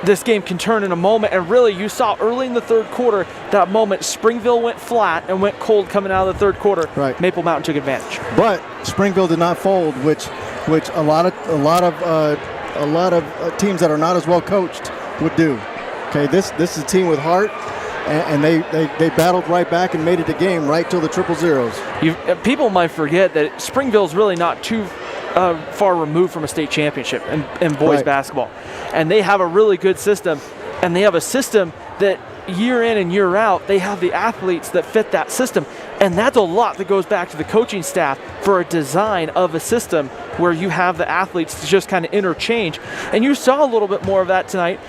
this game can turn in a moment. And really, you saw early in the third quarter that moment. Springville went flat and went cold coming out of the third quarter. Right. Maple Mountain took advantage. But Springville did not fold, which a lot of teams that are not as well coached would do. Okay, this is a team with heart, and they battled right back and made it a game right till the 000s. People might forget that Springville's really not too far removed from a state championship in boys basketball, and they have a really good system, and they have a system that year in and year out they have the athletes that fit that system, and that's a lot that goes back to the coaching staff for a design of a system where you have the athletes to just kind of interchange. And you saw a little bit more of that tonight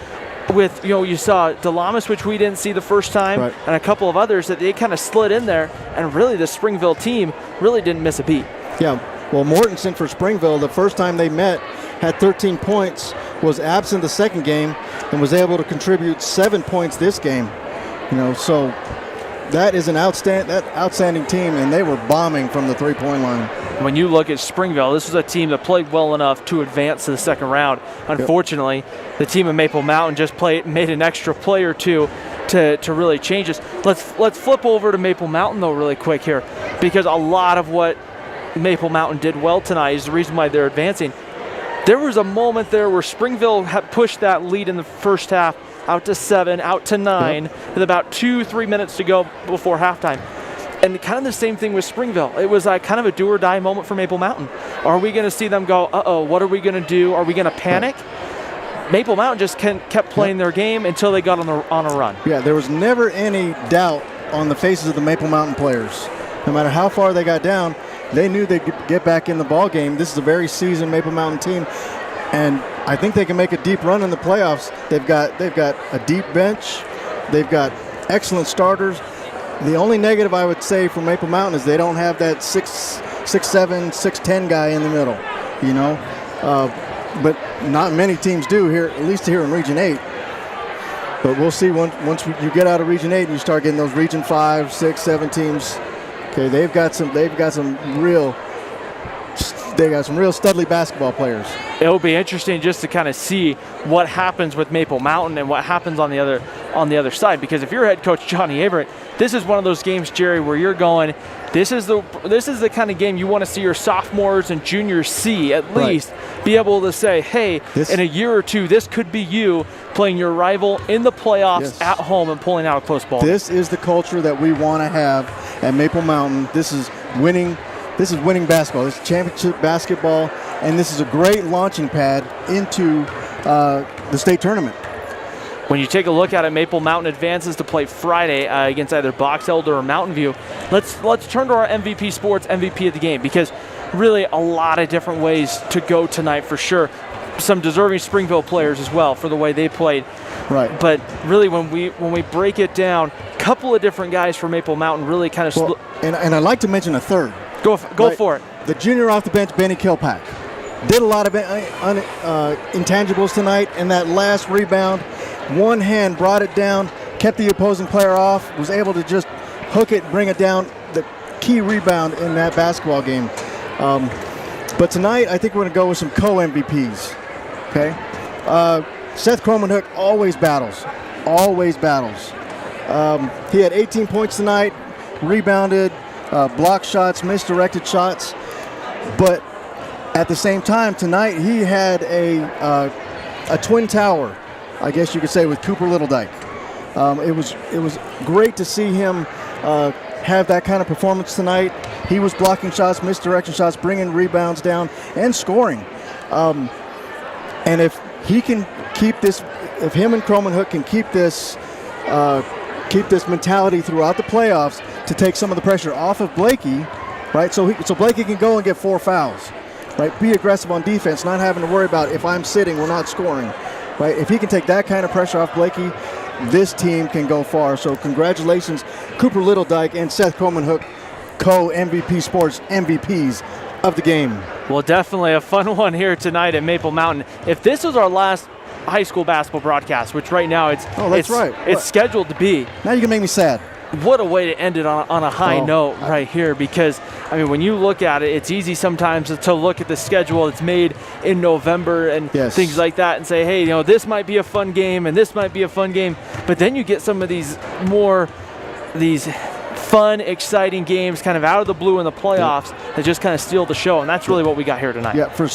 with, you saw Delamas, which we didn't see the first time, and a couple of others that they kind of slid in there, and really the Springville team really didn't miss a beat. Yeah, well, Mortensen for Springville, the first time they met, had 13 points, was absent the second game, and was able to contribute 7 points this game. So that is an outstanding team, and they were bombing from the three-point line. When you look at Springville, this was a team that played well enough to advance to the second round. Unfortunately, the team of Maple Mountain just made an extra play or two to really change this. Let's flip over to Maple Mountain though really quick here, because a lot of what Maple Mountain did well tonight is the reason why they're advancing. There was a moment there where Springville had pushed that lead in the first half out to 7, out to 9, with about 2-3 minutes to go before halftime. And kind of the same thing with Springville. It was like kind of a do or die moment for Maple Mountain. Are we going to see them go, what are we going to do? Are we going to panic? Maple Mountain just kept playing their game until they got on a run. Yeah, there was never any doubt on the faces of the Maple Mountain players. No matter how far they got down, they knew they'd get back in the ball game. This is a very seasoned Maple Mountain team, and I think they can make a deep run in the playoffs. They've got a deep bench. They've got excellent starters. The only negative I would say for Maple Mountain is they don't have that 6'7", 6'10" guy in the middle. but not many teams do here, at least here in Region 8. But we'll see once you get out of Region 8 and you start getting those Region 5, 6, 7 teams. Okay, they've got some real studly basketball players. It'll be interesting just to kind of see what happens with Maple Mountain and what happens on the other side. Because if you're head coach Johnny Averett, this is one of those games, Jerry, where you're going, this is the kind of game you want to see your sophomores and juniors see, at least be able to say, hey, in a year or two, this could be you playing your rival in the playoffs at home and pulling out a close ball. This is the culture that we want to have at Maple Mountain. This is winning basketball. This is championship basketball, and this is a great launching pad into the state tournament. When you take a look at it, Maple Mountain advances to play Friday against either Box Elder or Mountain View. Let's turn to our MVP Sports MVP of the game, because really a lot of different ways to go tonight for sure. Some deserving Springville players as well for the way they played. Right. But really, when we break it down, a couple of different guys for Maple Mountain really kind of. And I'd like to mention a third. Go for it. The junior off the bench, Benny Kilpack, did a lot of intangibles tonight. And that last rebound, one hand brought it down, kept the opposing player off, was able to just hook it, bring it down. The key rebound in that basketball game. But tonight, I think we're going to go with some co-MVPs. Okay, Seth Cromanhook always battles. He had 18 points tonight, rebounded, blocked shots, misdirected shots. But at the same time, tonight he had a twin tower, I guess you could say, with Cooper Littledyke. It was great to see him have that kind of performance tonight. He was blocking shots, misdirection shots, bringing rebounds down, and scoring. And if he can keep this, if him and Cromanhook can keep this mentality throughout the playoffs to take some of the pressure off of Blakey, right? So Blakey can go and get 4 fouls, right? Be aggressive on defense, not having to worry about if I'm sitting, we're not scoring, right? If he can take that kind of pressure off Blakey, this team can go far. So congratulations, Cooper Littledyke and Seth Cromanhook, co-MVP Sports MVPs of the game. Well, definitely a fun one here tonight at Maple Mountain. If this was our last high school basketball broadcast, which right now it's scheduled to be. Now you can make me sad. What a way to end it on a high note right here, because, I mean, when you look at it, it's easy sometimes to look at the schedule that's made in November and things like that and say, hey, this might be a fun game and this might be a fun game. But then you get some of these fun, exciting games kind of out of the blue in the playoffs that just kind of steal the show, and that's really what we got here tonight. Yeah, for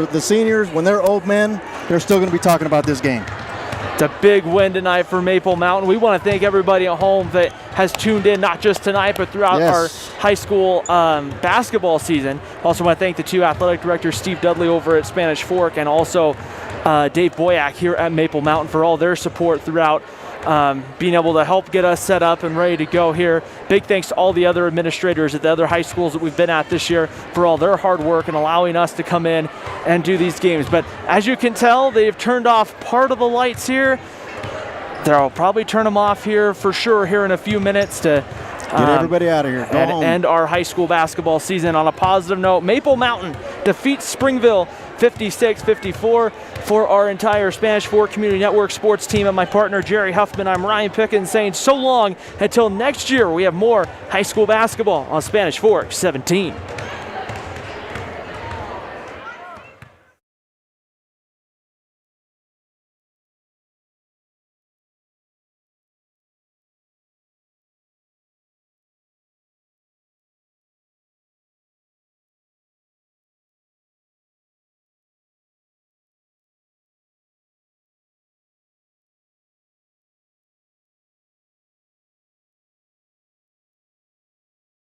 the seniors, when they're old men, they're still going to be talking about this game. It's a big win tonight for Maple Mountain. We want to thank everybody at home that has tuned in, not just tonight, but throughout our high school basketball season. Also want to thank the two athletic directors, Steve Dudley over at Spanish Fork, and also Dave Boyack here at Maple Mountain for all their support throughout being able to help get us set up and ready to go here. Big thanks to all the other administrators at the other high schools that we've been at this year for all their hard work and allowing us to come in and do these games. But as you can tell, they've turned off part of the lights here. They'll probably turn them off here for sure here in a few minutes to get everybody out of here. Go home. End our high school basketball season on a positive note. Maple Mountain defeats Springville 56-54. For our entire Spanish Fork Community Network sports team and my partner Jerry Huffman, I'm Ryan Pickens saying so long until next year. We have more high school basketball on Spanish Fork 17.